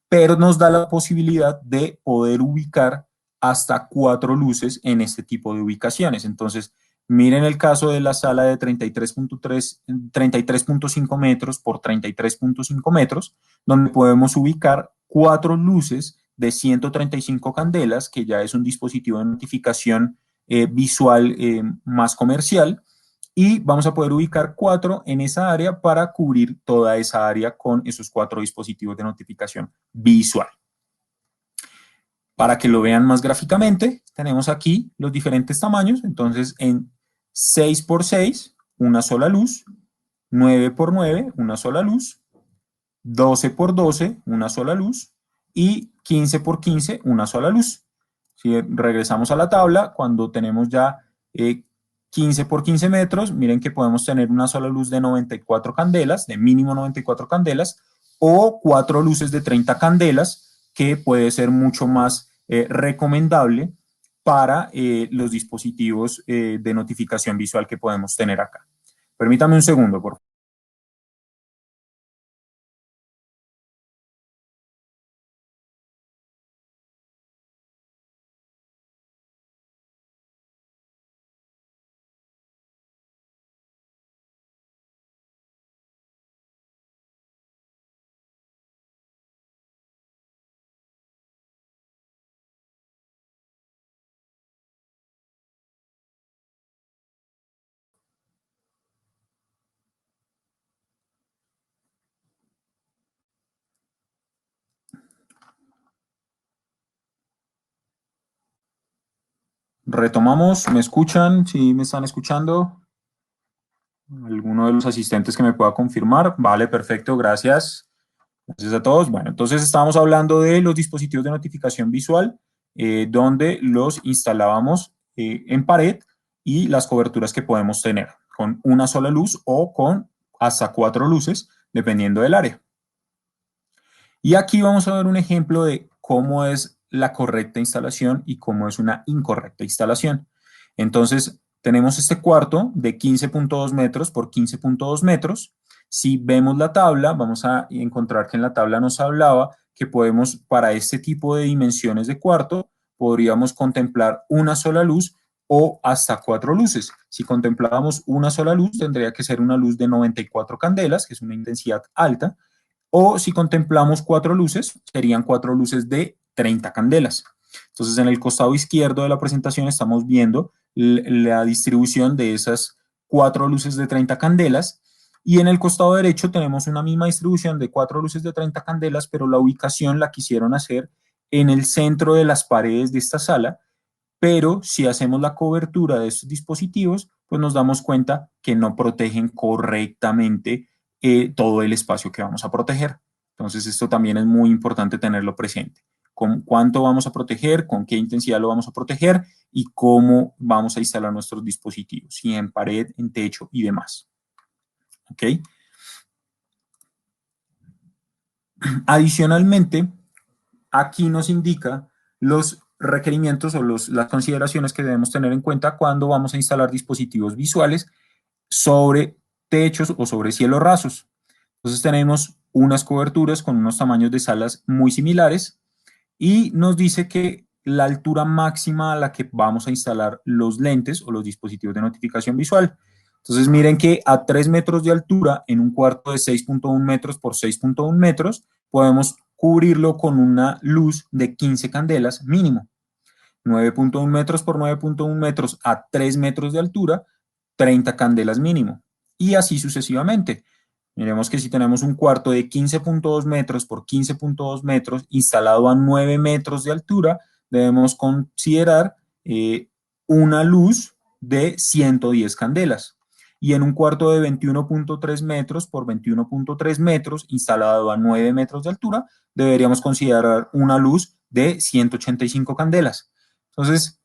pero nos da la posibilidad de poder ubicar hasta 4 luces en este tipo de ubicaciones. Entonces, miren el caso de la sala de 33.5 metros por 33.5 metros, donde podemos ubicar 4 luces de 135 candelas, que ya es un dispositivo de notificación visual más comercial, y vamos a poder ubicar 4 en esa área para cubrir toda esa área con esos 4 dispositivos de notificación visual. Para que lo vean más gráficamente, tenemos aquí los diferentes tamaños. Entonces, en 6 por 6, una sola luz, 9 por 9, una sola luz, 12 por 12, una sola luz, y 15 por 15, una sola luz. Si regresamos a la tabla, cuando tenemos ya 15 por 15 metros, miren que podemos tener una sola luz de 94 candelas, de mínimo 94 candelas, o 4 luces de 30 candelas, que puede ser mucho más recomendable para los dispositivos de notificación visual que podemos tener acá. Permítame un segundo, por favor. Retomamos, ¿me escuchan? ¿Sí me están escuchando? ¿Alguno de los asistentes que me pueda confirmar? Vale, perfecto, gracias. Gracias a todos. Bueno, entonces estábamos hablando de los dispositivos de notificación visual, donde los instalábamos en pared y las coberturas que podemos tener, con una sola luz o con hasta 4 luces, dependiendo del área. Y aquí vamos a ver un ejemplo de cómo es la correcta instalación y cómo es una incorrecta instalación. Entonces, tenemos este cuarto de 15.2 metros por 15.2 metros. Si vemos la tabla, vamos a encontrar que en la tabla nos hablaba que podemos, para este tipo de dimensiones de cuarto, podríamos contemplar una sola luz o hasta 4 luces. Si contemplábamos una sola luz, tendría que ser una luz de 94 candelas, que es una intensidad alta, o si contemplamos 4 luces, serían 4 luces de 30 candelas. Entonces, en el costado izquierdo de la presentación estamos viendo la distribución de esas 4 luces de 30 candelas, y en el costado derecho tenemos una misma distribución de 4 luces de 30 candelas, pero la ubicación la quisieron hacer en el centro de las paredes de esta sala, pero si hacemos la cobertura de estos dispositivos, pues nos damos cuenta que no protegen correctamente todo el espacio que vamos a proteger. Entonces, esto también es muy importante tenerlo presente. Con cuánto vamos a proteger, con qué intensidad lo vamos a proteger y cómo vamos a instalar nuestros dispositivos, si en pared, en techo y demás. ¿Ok? Adicionalmente, aquí nos indica los requerimientos o las consideraciones que debemos tener en cuenta cuando vamos a instalar dispositivos visuales sobre techos o sobre cielos rasos. Entonces tenemos unas coberturas con unos tamaños de salas muy similares y nos dice que la altura máxima a la que vamos a instalar los lentes o los dispositivos de notificación visual. Entonces miren que a 3 metros de altura en un cuarto de 6.1 metros por 6.1 metros podemos cubrirlo con una luz de 15 candelas mínimo. 9.1 metros por 9.1 metros a 3 metros de altura, 30 candelas mínimo. Y así sucesivamente. Miremos que si tenemos un cuarto de 15.2 metros por 15.2 metros instalado a 9 metros de altura, debemos considerar una luz de 110 candelas. Y en un cuarto de 21.3 metros por 21.3 metros instalado a 9 metros de altura, deberíamos considerar una luz de 185 candelas. Entonces,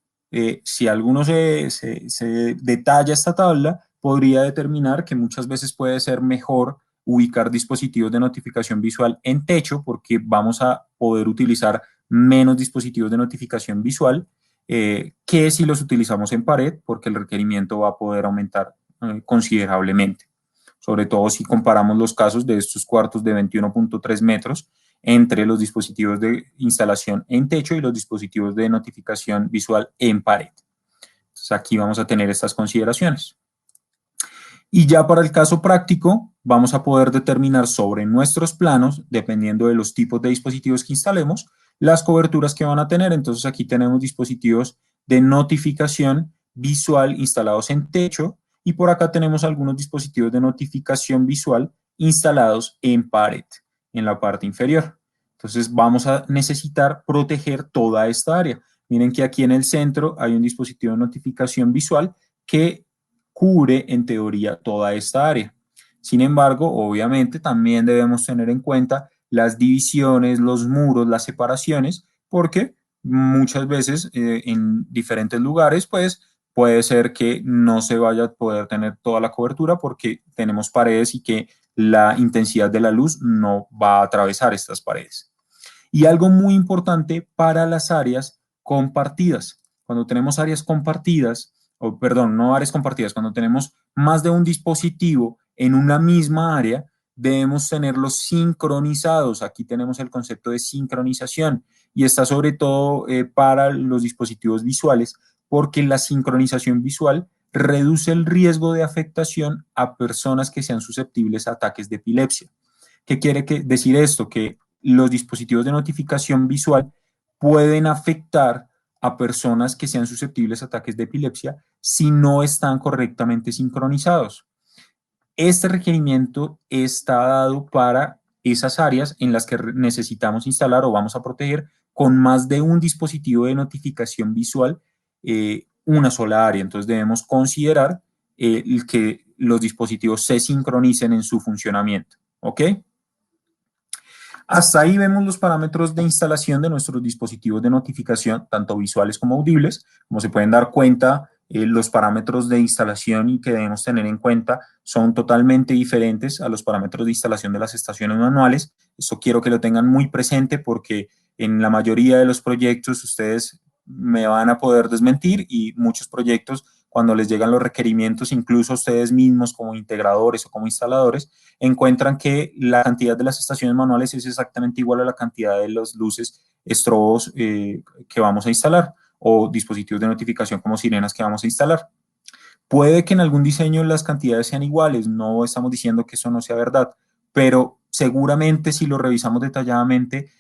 si alguno se detalla esta tabla, podría determinar que muchas veces puede ser mejor ubicar dispositivos de notificación visual en techo porque vamos a poder utilizar menos dispositivos de notificación visual que si los utilizamos en pared porque el requerimiento va a poder aumentar considerablemente. Sobre todo si comparamos los casos de estos cuartos de 21.3 metros entre los dispositivos de instalación en techo y los dispositivos de notificación visual en pared. Entonces aquí vamos a tener estas consideraciones. Y ya para el caso práctico, vamos a poder determinar sobre nuestros planos, dependiendo de los tipos de dispositivos que instalemos, las coberturas que van a tener. Entonces aquí tenemos dispositivos de notificación visual instalados en techo y por acá tenemos algunos dispositivos de notificación visual instalados en pared, en la parte inferior. Entonces vamos a necesitar proteger toda esta área. Miren que aquí en el centro hay un dispositivo de notificación visual que cubre en teoría toda esta área. Sin embargo, obviamente también debemos tener en cuenta las divisiones, los muros, las separaciones, porque muchas veces en diferentes lugares, pues puede ser que no se vaya a poder tener toda la cobertura porque tenemos paredes y que la intensidad de la luz no va a atravesar estas paredes. Y algo muy importante para las áreas compartidas. Cuando tenemos áreas compartidas, o perdón, no áreas compartidas, cuando tenemos más de un dispositivo en una misma área, debemos tenerlos sincronizados. Aquí tenemos el concepto de sincronización y está sobre todo para los dispositivos visuales, porque la sincronización visual reduce el riesgo de afectación a personas que sean susceptibles a ataques de epilepsia. ¿Qué quiere decir esto? Que los dispositivos de notificación visual pueden afectar a personas que sean susceptibles a ataques de epilepsia si no están correctamente sincronizados. Este requerimiento está dado para esas áreas en las que necesitamos instalar o vamos a proteger con más de un dispositivo de notificación visual una sola área. Entonces debemos considerar que los dispositivos se sincronicen en su funcionamiento. ¿Ok? Hasta ahí vemos los parámetros de instalación de nuestros dispositivos de notificación, tanto visuales como audibles. Como se pueden dar cuenta, los parámetros de instalación y que debemos tener en cuenta son totalmente diferentes a los parámetros de instalación de las estaciones manuales. Eso quiero que lo tengan muy presente porque en la mayoría de los proyectos ustedes me van a poder desmentir y muchos proyectos cuando les llegan los requerimientos, incluso ustedes mismos como integradores o como instaladores, encuentran que la cantidad de las estaciones manuales es exactamente igual a la cantidad de las luces estrobos que vamos a instalar o dispositivos de notificación como sirenas que vamos a instalar. Puede que en algún diseño las cantidades sean iguales, no estamos diciendo que eso no sea verdad, pero seguramente si lo revisamos detalladamente,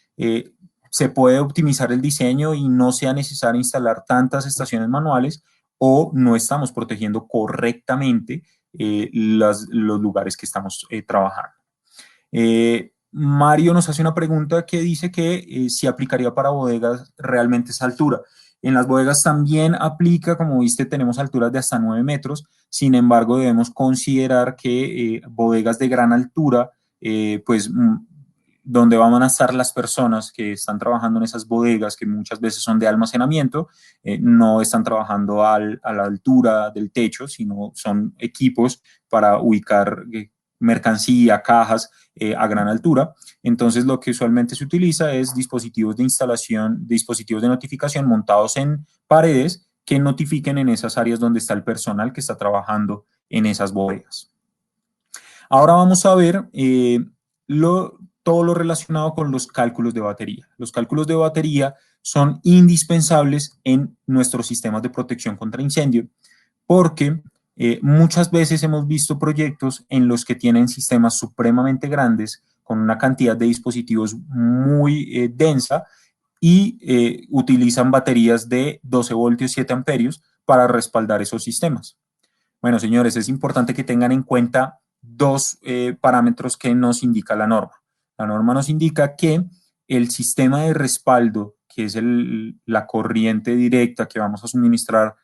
se puede optimizar el diseño y no sea necesario instalar tantas estaciones manuales o no estamos protegiendo correctamente los lugares que estamos trabajando. Mario nos hace una pregunta que dice que si aplicaría para bodegas realmente esa altura. En las bodegas también aplica, como viste, tenemos alturas de hasta 9 metros, sin embargo debemos considerar que bodegas de gran altura, pues donde van a estar las personas que están trabajando en esas bodegas, que muchas veces son de almacenamiento, no están trabajando a la altura del techo, sino son equipos para ubicar mercancía, cajas a gran altura. Entonces, lo que usualmente se utiliza es dispositivos de instalación, dispositivos de notificación montados en paredes que notifiquen en esas áreas donde está el personal que está trabajando en esas bodegas. Ahora vamos a ver todo lo relacionado con los cálculos de batería. Los cálculos de batería son indispensables en nuestros sistemas de protección contra incendio porque muchas veces hemos visto proyectos en los que tienen sistemas supremamente grandes con una cantidad de dispositivos muy densa y utilizan baterías de 12 voltios 7 amperios para respaldar esos sistemas. Bueno, señores, es importante que tengan en cuenta dos parámetros que nos indica la norma. La norma nos indica que el sistema de respaldo, que es la corriente directa que vamos a suministrar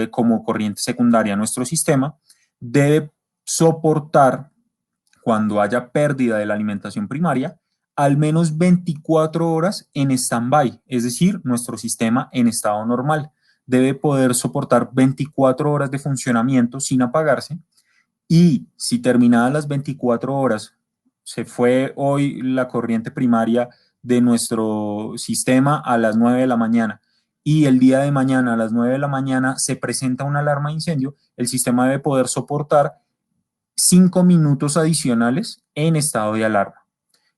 como corriente secundaria a nuestro sistema, debe soportar, cuando haya pérdida de la alimentación primaria, al menos 24 horas en stand-by, es decir, nuestro sistema en estado normal. Debe poder soportar 24 horas de funcionamiento sin apagarse y si terminadas las 24 horas se fue hoy la corriente primaria de nuestro sistema a las 9 de la mañana y el día de mañana a las 9 de la mañana se presenta una alarma de incendio, el sistema debe poder soportar 5 minutos adicionales en estado de alarma.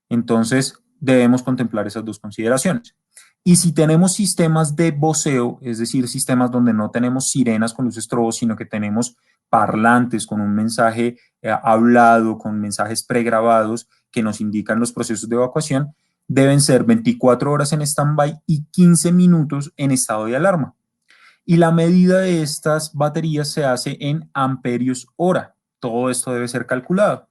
Entonces, debemos contemplar esas dos consideraciones. Y si tenemos sistemas de voceo, es decir, sistemas donde no tenemos sirenas con luces estrobos, sino que tenemos parlantes con un mensaje hablado, con mensajes pregrabados que nos indican los procesos de evacuación, deben ser 24 horas en stand-by y 15 minutos en estado de alarma. Y la medida de estas baterías se hace en amperios hora. Todo esto debe ser calculado.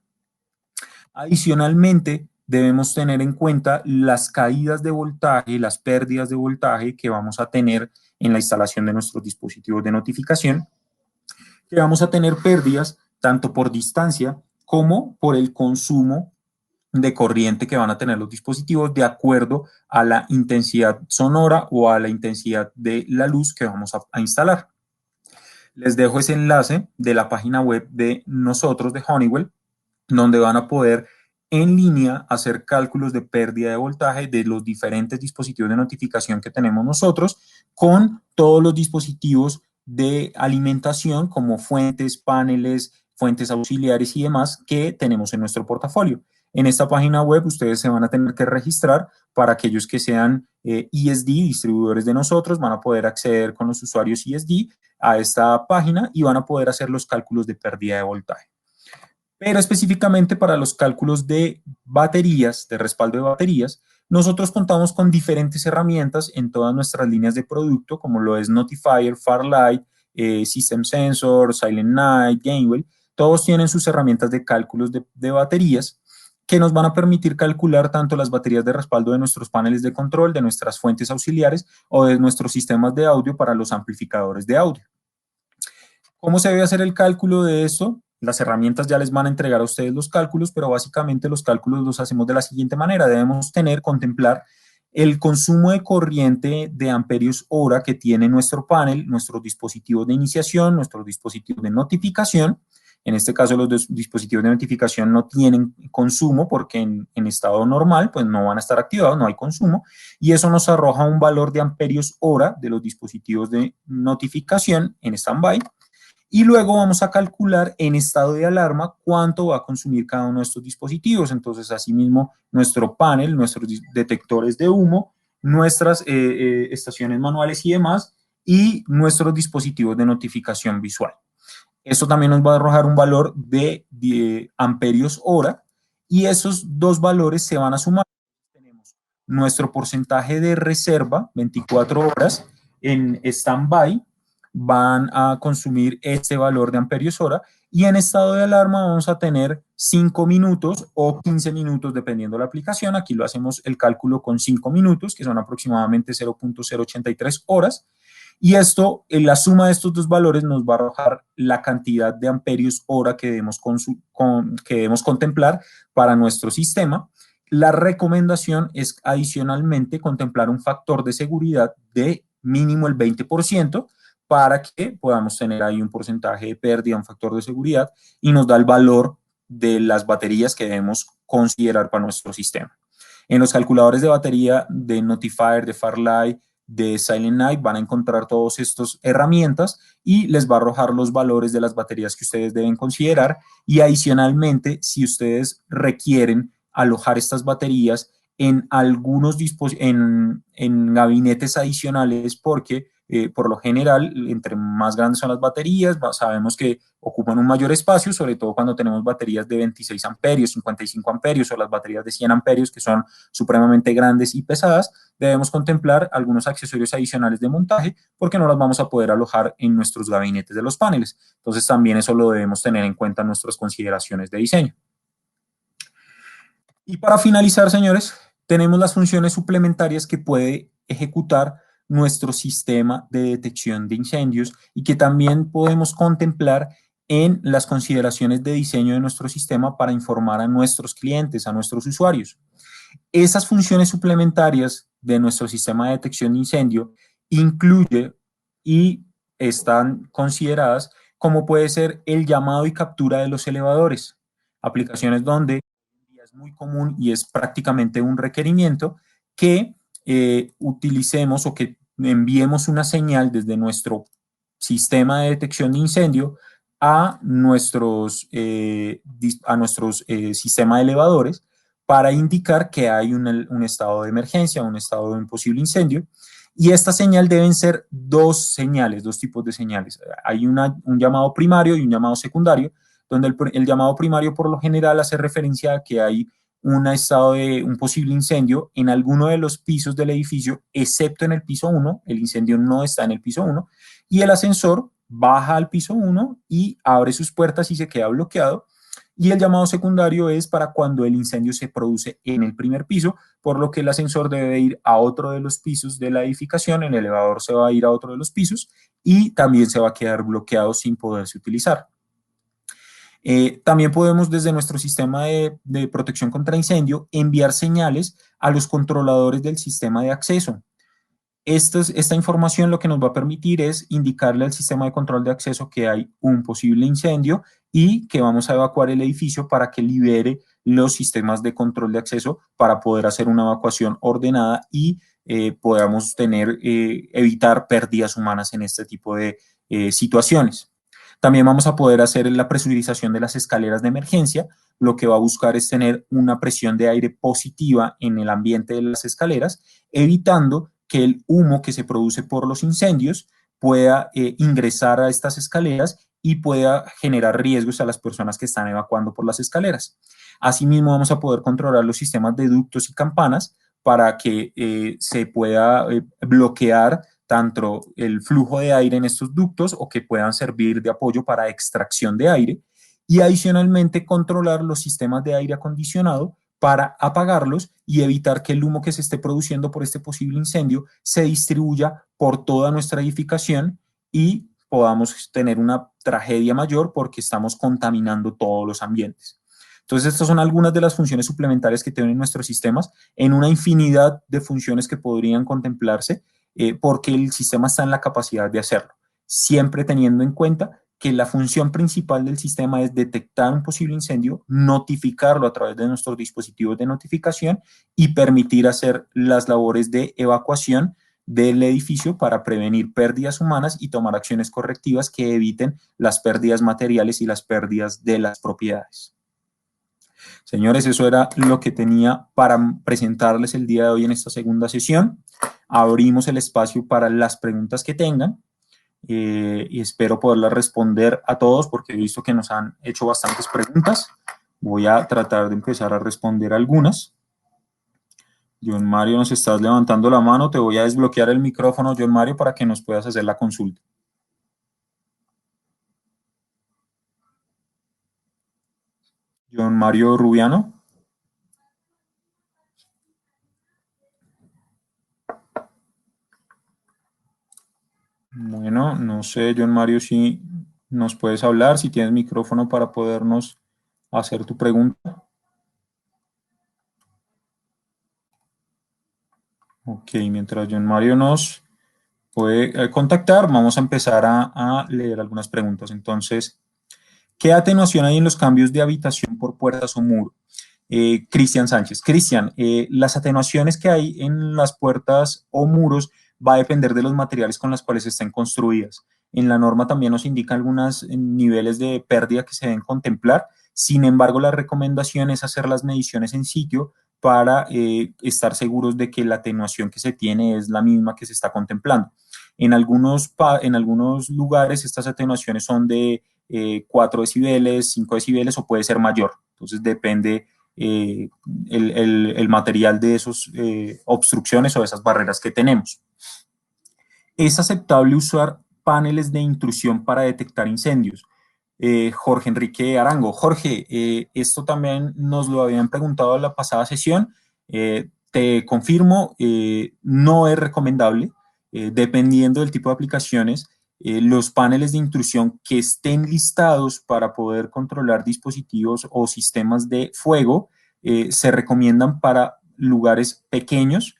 Adicionalmente, debemos tener en cuenta las caídas de voltaje, las pérdidas de voltaje que vamos a tener en la instalación de nuestros dispositivos de notificación, que vamos a tener pérdidas tanto por distancia como por el consumo de corriente que van a tener los dispositivos de acuerdo a la intensidad sonora o a la intensidad de la luz que vamos a instalar. Les dejo ese enlace de la página web de nosotros, de Honeywell, donde van a poder en línea hacer cálculos de pérdida de voltaje de los diferentes dispositivos de notificación que tenemos nosotros con todos los dispositivos de alimentación como fuentes, paneles, fuentes auxiliares y demás que tenemos en nuestro portafolio. En esta página web ustedes se van a tener que registrar. Para aquellos que sean ESD, distribuidores de nosotros, van a poder acceder con los usuarios ESD a esta página y van a poder hacer los cálculos de pérdida de voltaje. Pero específicamente para los cálculos de baterías, de respaldo de baterías, nosotros contamos con diferentes herramientas en todas nuestras líneas de producto, como lo es Notifier, Farlight, System Sensor, Silent Night, Gainwell. Todos tienen sus herramientas de cálculos de baterías que nos van a permitir calcular tanto las baterías de respaldo de nuestros paneles de control, de nuestras fuentes auxiliares o de nuestros sistemas de audio para los amplificadores de audio. ¿Cómo se debe hacer el cálculo de esto? Las herramientas ya les van a entregar a ustedes los cálculos, pero básicamente los cálculos los hacemos de la siguiente manera. Debemos contemplar el consumo de corriente de amperios hora que tiene nuestro panel, nuestros dispositivos de iniciación, nuestros dispositivos de notificación. En este caso, los dispositivos de notificación no tienen consumo porque en estado normal pues no van a estar activados, no hay consumo, y eso nos arroja un valor de amperios hora de los dispositivos de notificación en stand-by. Y luego vamos a calcular en estado de alarma cuánto va a consumir cada uno de estos dispositivos. Entonces, asimismo, nuestro panel, nuestros detectores de humo, nuestras estaciones manuales y demás, y nuestros dispositivos de notificación visual. Esto también nos va a arrojar un valor de amperios hora, y esos dos valores se van a sumar. Tenemos nuestro porcentaje de reserva, 24 horas, en stand-by, van a consumir este valor de amperios hora, y en estado de alarma vamos a tener 5 minutos o 15 minutos, dependiendo de la aplicación. Aquí lo hacemos el cálculo con 5 minutos, que son aproximadamente 0.083 horas. Y esto, en la suma de estos dos valores, nos va a arrojar la cantidad de amperios hora que debemos contemplar para nuestro sistema. La recomendación es adicionalmente contemplar un factor de seguridad de mínimo el 20% para que podamos tener ahí un porcentaje de pérdida, un factor de seguridad, y nos da el valor de las baterías que debemos considerar para nuestro sistema. En los calculadores de batería de Notifier, de Farlight, de Silent Night van a encontrar todas estas herramientas y les va a arrojar los valores de las baterías que ustedes deben considerar. Y adicionalmente, si ustedes requieren alojar estas baterías en algunos en gabinetes adicionales, porque por lo general, entre más grandes son las baterías, sabemos que ocupan un mayor espacio, sobre todo cuando tenemos baterías de 26 amperios, 55 amperios o las baterías de 100 amperios, que son supremamente grandes y pesadas. Debemos contemplar algunos accesorios adicionales de montaje, porque no las vamos a poder alojar en nuestros gabinetes de los paneles. Entonces, también eso lo debemos tener en cuenta en nuestras consideraciones de diseño. Y para finalizar, señores, tenemos las funciones suplementarias que puede ejecutar nuestro sistema de detección de incendios y que también podemos contemplar en las consideraciones de diseño de nuestro sistema para informar a nuestros clientes, a nuestros usuarios. Esas funciones suplementarias de nuestro sistema de detección de incendio incluye y están consideradas como puede ser el llamado y captura de los elevadores, aplicaciones donde es muy común y es prácticamente un requerimiento que utilicemos o que enviemos una señal desde nuestro sistema de detección de incendio a nuestros sistemas de elevadores para indicar que hay un estado de emergencia, un estado de un posible incendio. Y esta señal deben ser dos señales, dos tipos de señales. Hay un llamado primario y un llamado secundario, donde el llamado primario por lo general hace referencia a que hay un estado de un posible incendio en alguno de los pisos del edificio, excepto en el piso 1, el incendio no está en el piso 1, y el ascensor baja al piso 1 y abre sus puertas y se queda bloqueado. Y el llamado secundario es para cuando el incendio se produce en el primer piso, por lo que el ascensor debe ir a otro de los pisos de la edificación, el elevador se va a ir a otro de los pisos y también se va a quedar bloqueado sin poderse utilizar. También podemos desde nuestro sistema de protección contra incendio enviar señales a los controladores del sistema de acceso. Esta información lo que nos va a permitir es indicarle al sistema de control de acceso que hay un posible incendio y que vamos a evacuar el edificio para que libere los sistemas de control de acceso para poder hacer una evacuación ordenada y podamos evitar pérdidas humanas en este tipo de situaciones. También vamos a poder hacer la presurización de las escaleras de emergencia. Lo que va a buscar es tener una presión de aire positiva en el ambiente de las escaleras, evitando que el humo que se produce por los incendios pueda ingresar a estas escaleras y pueda generar riesgos a las personas que están evacuando por las escaleras. Asimismo, vamos a poder controlar los sistemas de ductos y campanas para que se pueda bloquear tanto el flujo de aire en estos ductos o que puedan servir de apoyo para extracción de aire, y adicionalmente controlar los sistemas de aire acondicionado para apagarlos y evitar que el humo que se esté produciendo por este posible incendio se distribuya por toda nuestra edificación y podamos tener una tragedia mayor porque estamos contaminando todos los ambientes. Entonces, estas son algunas de las funciones suplementarias que tienen nuestros sistemas en una infinidad de funciones que podrían contemplarse porque el sistema está en la capacidad de hacerlo, siempre teniendo en cuenta que la función principal del sistema es detectar un posible incendio, notificarlo a través de nuestros dispositivos de notificación y permitir hacer las labores de evacuación del edificio para prevenir pérdidas humanas y tomar acciones correctivas que eviten las pérdidas materiales y las pérdidas de las propiedades. Señores, eso era lo que tenía para presentarles el día de hoy en esta segunda sesión. Abrimos el espacio para las preguntas que tengan y espero poderlas responder a todos porque he visto que nos han hecho bastantes preguntas. Voy a tratar de empezar a responder algunas. John Mario, nos estás levantando la mano. Te voy a desbloquear el micrófono, John Mario, para que nos puedas hacer la consulta. John Mario Rubiano. Bueno, no sé, John Mario, si nos puedes hablar, si tienes micrófono para podernos hacer tu pregunta. Ok, mientras John Mario nos puede contactar, vamos a empezar a leer algunas preguntas. Entonces, ¿qué atenuación hay en los cambios de habitación por puertas o muro? Cristian Sánchez. Cristian, las atenuaciones que hay en las puertas o muros va a depender de los materiales con los cuales estén construidas. En la norma también nos indica algunos niveles de pérdida que se deben contemplar. Sin embargo, la recomendación es hacer las mediciones en sitio para estar seguros de que la atenuación que se tiene es la misma que se está contemplando. En algunos lugares estas atenuaciones son de 4 decibeles, 5 decibeles o puede ser mayor. Entonces depende el material de esas obstrucciones o de esas barreras que tenemos. ¿Es aceptable usar paneles de intrusión para detectar incendios? Jorge Enrique Arango. Jorge, esto también nos lo habían preguntado en la pasada sesión. Te confirmo, no es recomendable, dependiendo del tipo de aplicaciones. Los paneles de intrusión que estén listados para poder controlar dispositivos o sistemas de fuego se recomiendan para lugares pequeños,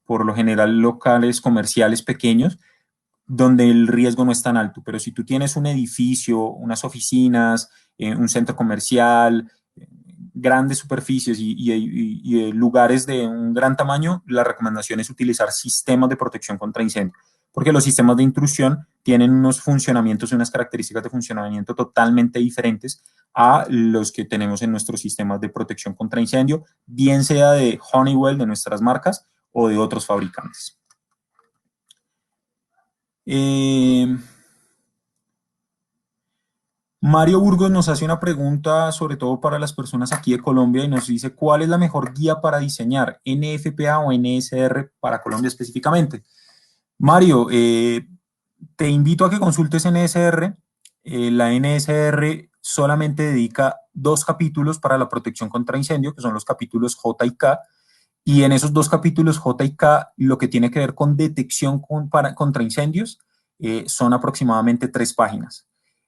por lo general locales comerciales pequeños, donde el riesgo no es tan alto. Pero si tú tienes un edificio, unas oficinas, un centro comercial, grandes superficies y lugares de un gran tamaño, la recomendación es utilizar sistemas de protección contra incendio, porque los sistemas de intrusión tienen unos funcionamientos y unas características de funcionamiento totalmente diferentes a los que tenemos en nuestros sistemas de protección contra incendio, bien sea de Honeywell, de nuestras marcas, o de otros fabricantes. Mario Burgos nos hace una pregunta, sobre todo para las personas aquí de Colombia, y nos dice, ¿cuál es la mejor guía para diseñar NFPA o NSR para Colombia específicamente? Mario, te invito a que consultes NSR. La NSR solamente dedica 2 capítulos para la protección contra incendio, que son los capítulos J y K, y en esos 2 capítulos J y K, lo que tiene que ver con detección contra incendios, son aproximadamente 3 páginas.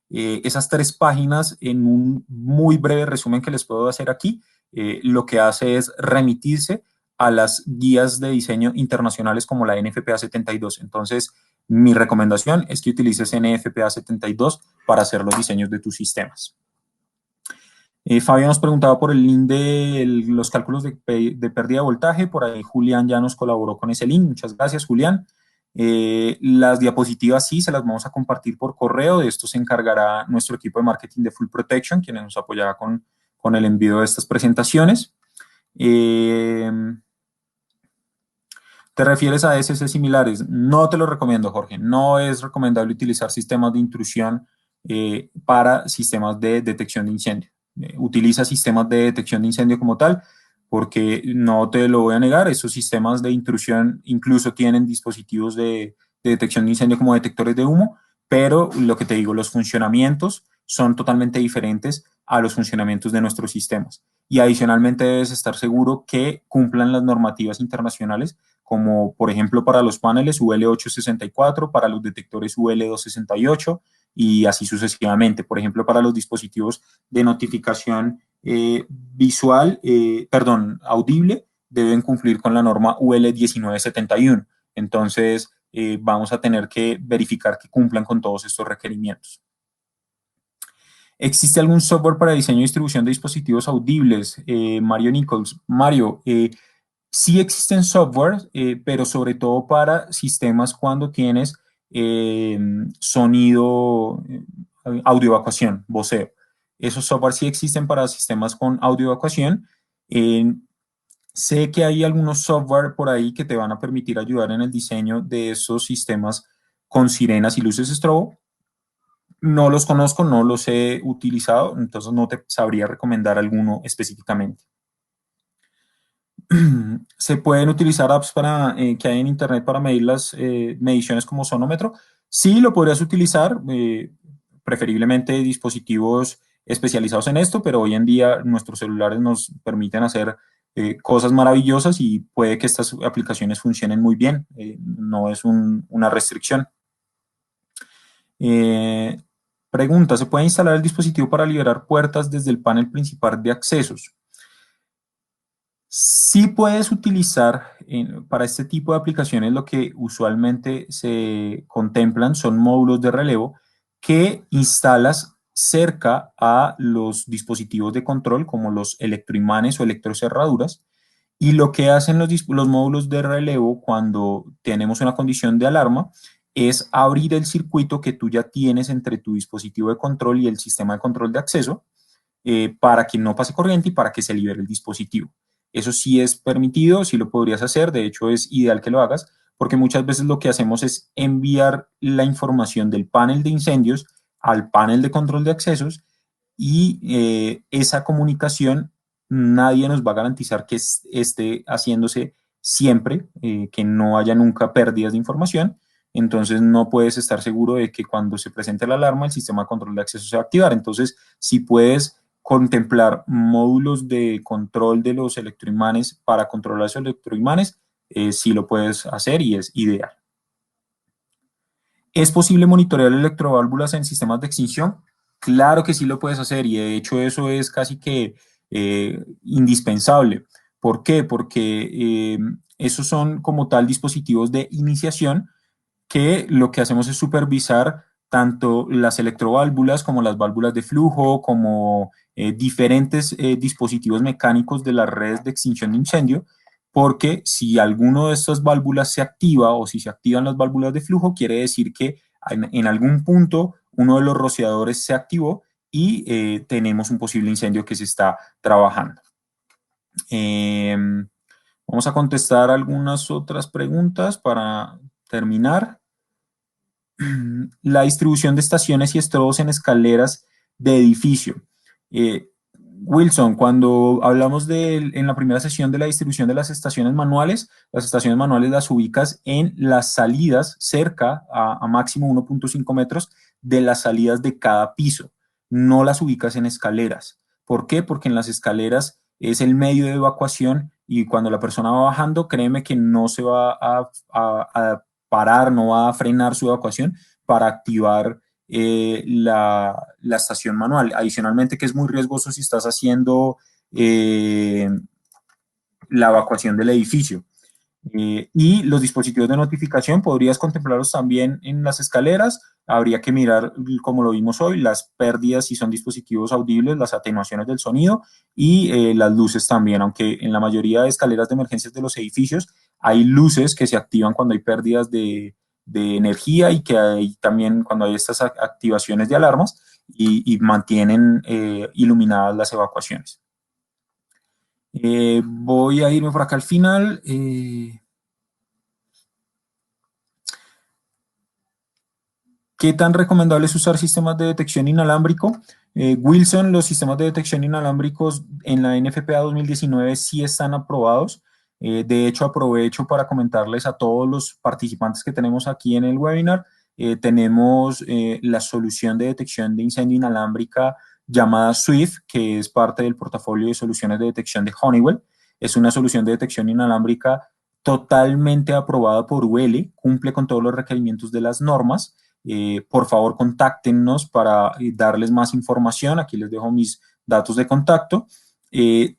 Esas 3 páginas, en un muy breve resumen que les puedo hacer aquí, lo que hace es remitirse a las guías de diseño internacionales como la NFPA 72. Entonces, mi recomendación es que utilices NFPA 72 para hacer los diseños de tus sistemas. Fabio nos preguntaba por el link de los cálculos de pérdida de voltaje. Por ahí Julián ya nos colaboró con ese link. Muchas gracias, Julián. Las diapositivas sí, se las vamos a compartir por correo. De esto se encargará nuestro equipo de marketing de Full Protection, quienes nos apoyará con el envío de estas presentaciones. ¿Te refieres a SS similares? No te lo recomiendo, Jorge. No es recomendable utilizar sistemas de intrusión para sistemas de detección de incendio. Utiliza sistemas de detección de incendio como tal, porque no te lo voy a negar, esos sistemas de intrusión incluso tienen dispositivos de detección de incendio como detectores de humo, pero lo que te digo, los funcionamientos son totalmente diferentes a los funcionamientos de nuestros sistemas. Y adicionalmente debes estar seguro que cumplan las normativas internacionales, como por ejemplo para los paneles UL 864, para los detectores UL 268 y así sucesivamente. Por ejemplo, para los dispositivos de notificación audible, deben cumplir con la norma UL 1971. Entonces, vamos a tener que verificar que cumplan con todos estos requerimientos. ¿Existe algún software para diseño y distribución de dispositivos audibles? Mario Nichols. Mario, Sí existen software, pero sobre todo para sistemas cuando tienes sonido, audio evacuación, voceo. Esos software sí existen para sistemas con audio evacuación. Eh, Sé que hay algunos software por ahí que te van a permitir ayudar en el diseño de esos sistemas con sirenas y luces strobo. No los conozco, no los he utilizado, entonces no te sabría recomendar alguno específicamente. Se pueden utilizar apps que hay en internet para medir las mediciones como sonómetro. Sí, lo podrías utilizar, preferiblemente dispositivos especializados en esto, pero hoy en día nuestros celulares nos permiten hacer cosas maravillosas y puede que estas aplicaciones funcionen muy bien. No es una restricción. Eh, Pregunta, ¿se puede instalar el dispositivo para liberar puertas desde el panel principal de accesos? Sí puedes utilizar para este tipo de aplicaciones lo que usualmente se contemplan son módulos de relevo que instalas cerca a los dispositivos de control como los electroimanes o electrocerraduras y lo que hacen los módulos de relevo cuando tenemos una condición de alarma es abrir el circuito que tú ya tienes entre tu dispositivo de control y el sistema de control de acceso para que no pase corriente y para que se libere el dispositivo. Eso sí es permitido, sí lo podrías hacer, de hecho es ideal que lo hagas, porque muchas veces lo que hacemos es enviar la información del panel de incendios al panel de control de accesos y esa comunicación nadie nos va a garantizar que esté haciéndose siempre, que no haya nunca pérdidas de información. Entonces no puedes estar seguro de que cuando se presente la alarma el sistema de control de acceso se va a activar. Entonces, si puedes contemplar módulos de control de los electroimanes para controlar esos electroimanes, sí lo puedes hacer y es ideal. ¿Es posible monitorear electroválvulas en sistemas de extinción? Claro que sí lo puedes hacer y de hecho eso es casi que indispensable. ¿Por qué? Porque esos son como tal dispositivos de iniciación que lo que hacemos es supervisar tanto las electroválvulas como las válvulas de flujo, como diferentes dispositivos mecánicos de las redes de extinción de incendio, porque si alguno de estas válvulas se activa o si se activan las válvulas de flujo, quiere decir que en algún punto uno de los rociadores se activó y tenemos un posible incendio que se está trabajando. Eh, Vamos a contestar algunas otras preguntas para terminar. La distribución de estaciones y estrobos en escaleras de edificio. Eh, Wilson, cuando hablamos en la primera sesión de la distribución de las estaciones manuales las ubicas en las salidas cerca a máximo 1.5 metros de las salidas de cada piso. No las ubicas en escaleras. ¿Por qué? Porque en las escaleras es el medio de evacuación y cuando la persona va bajando, créeme que no se va a parar, no va a frenar su evacuación para activar la estación manual. Adicionalmente, que es muy riesgoso si estás haciendo la evacuación del edificio. Y los dispositivos de notificación podrías contemplarlos también en las escaleras. Habría que mirar, como lo vimos hoy, las pérdidas si son dispositivos audibles, las atenuaciones del sonido y las luces también, aunque en la mayoría de escaleras de emergencias de los edificios hay luces que se activan cuando hay pérdidas de energía y que hay también cuando hay estas activaciones de alarmas y mantienen iluminadas las evacuaciones. Voy a irme por acá al final. ¿Qué tan recomendable es usar sistemas de detección inalámbrico? Wilson, los sistemas de detección inalámbricos en la NFPA 2019 sí están aprobados. De hecho, aprovecho para comentarles a todos los participantes que tenemos aquí en el webinar. Tenemos la solución de detección de incendio inalámbrica llamada Swift, que es parte del portafolio de soluciones de detección de Honeywell. Es una solución de detección inalámbrica totalmente aprobada por UL, cumple con todos los requerimientos de las normas. Por favor, contáctenos para darles más información. Aquí les dejo mis datos de contacto.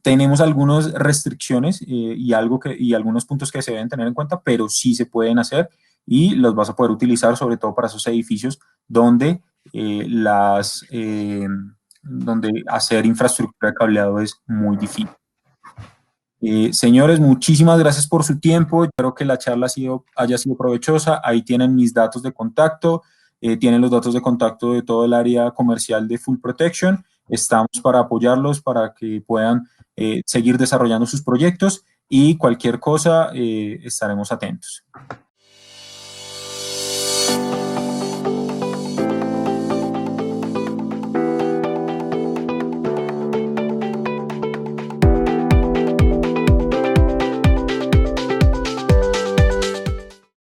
Tenemos algunas restricciones y algunos puntos que se deben tener en cuenta, pero sí se pueden hacer y los vas a poder utilizar sobre todo para esos edificios donde, donde hacer infraestructura de cableado es muy difícil. Señores, muchísimas gracias por su tiempo. Espero que la charla haya sido provechosa. Ahí tienen mis datos de contacto, tienen los datos de contacto de todo el área comercial de Full Protection. Estamos para apoyarlos para que puedan seguir desarrollando sus proyectos y cualquier cosa estaremos atentos.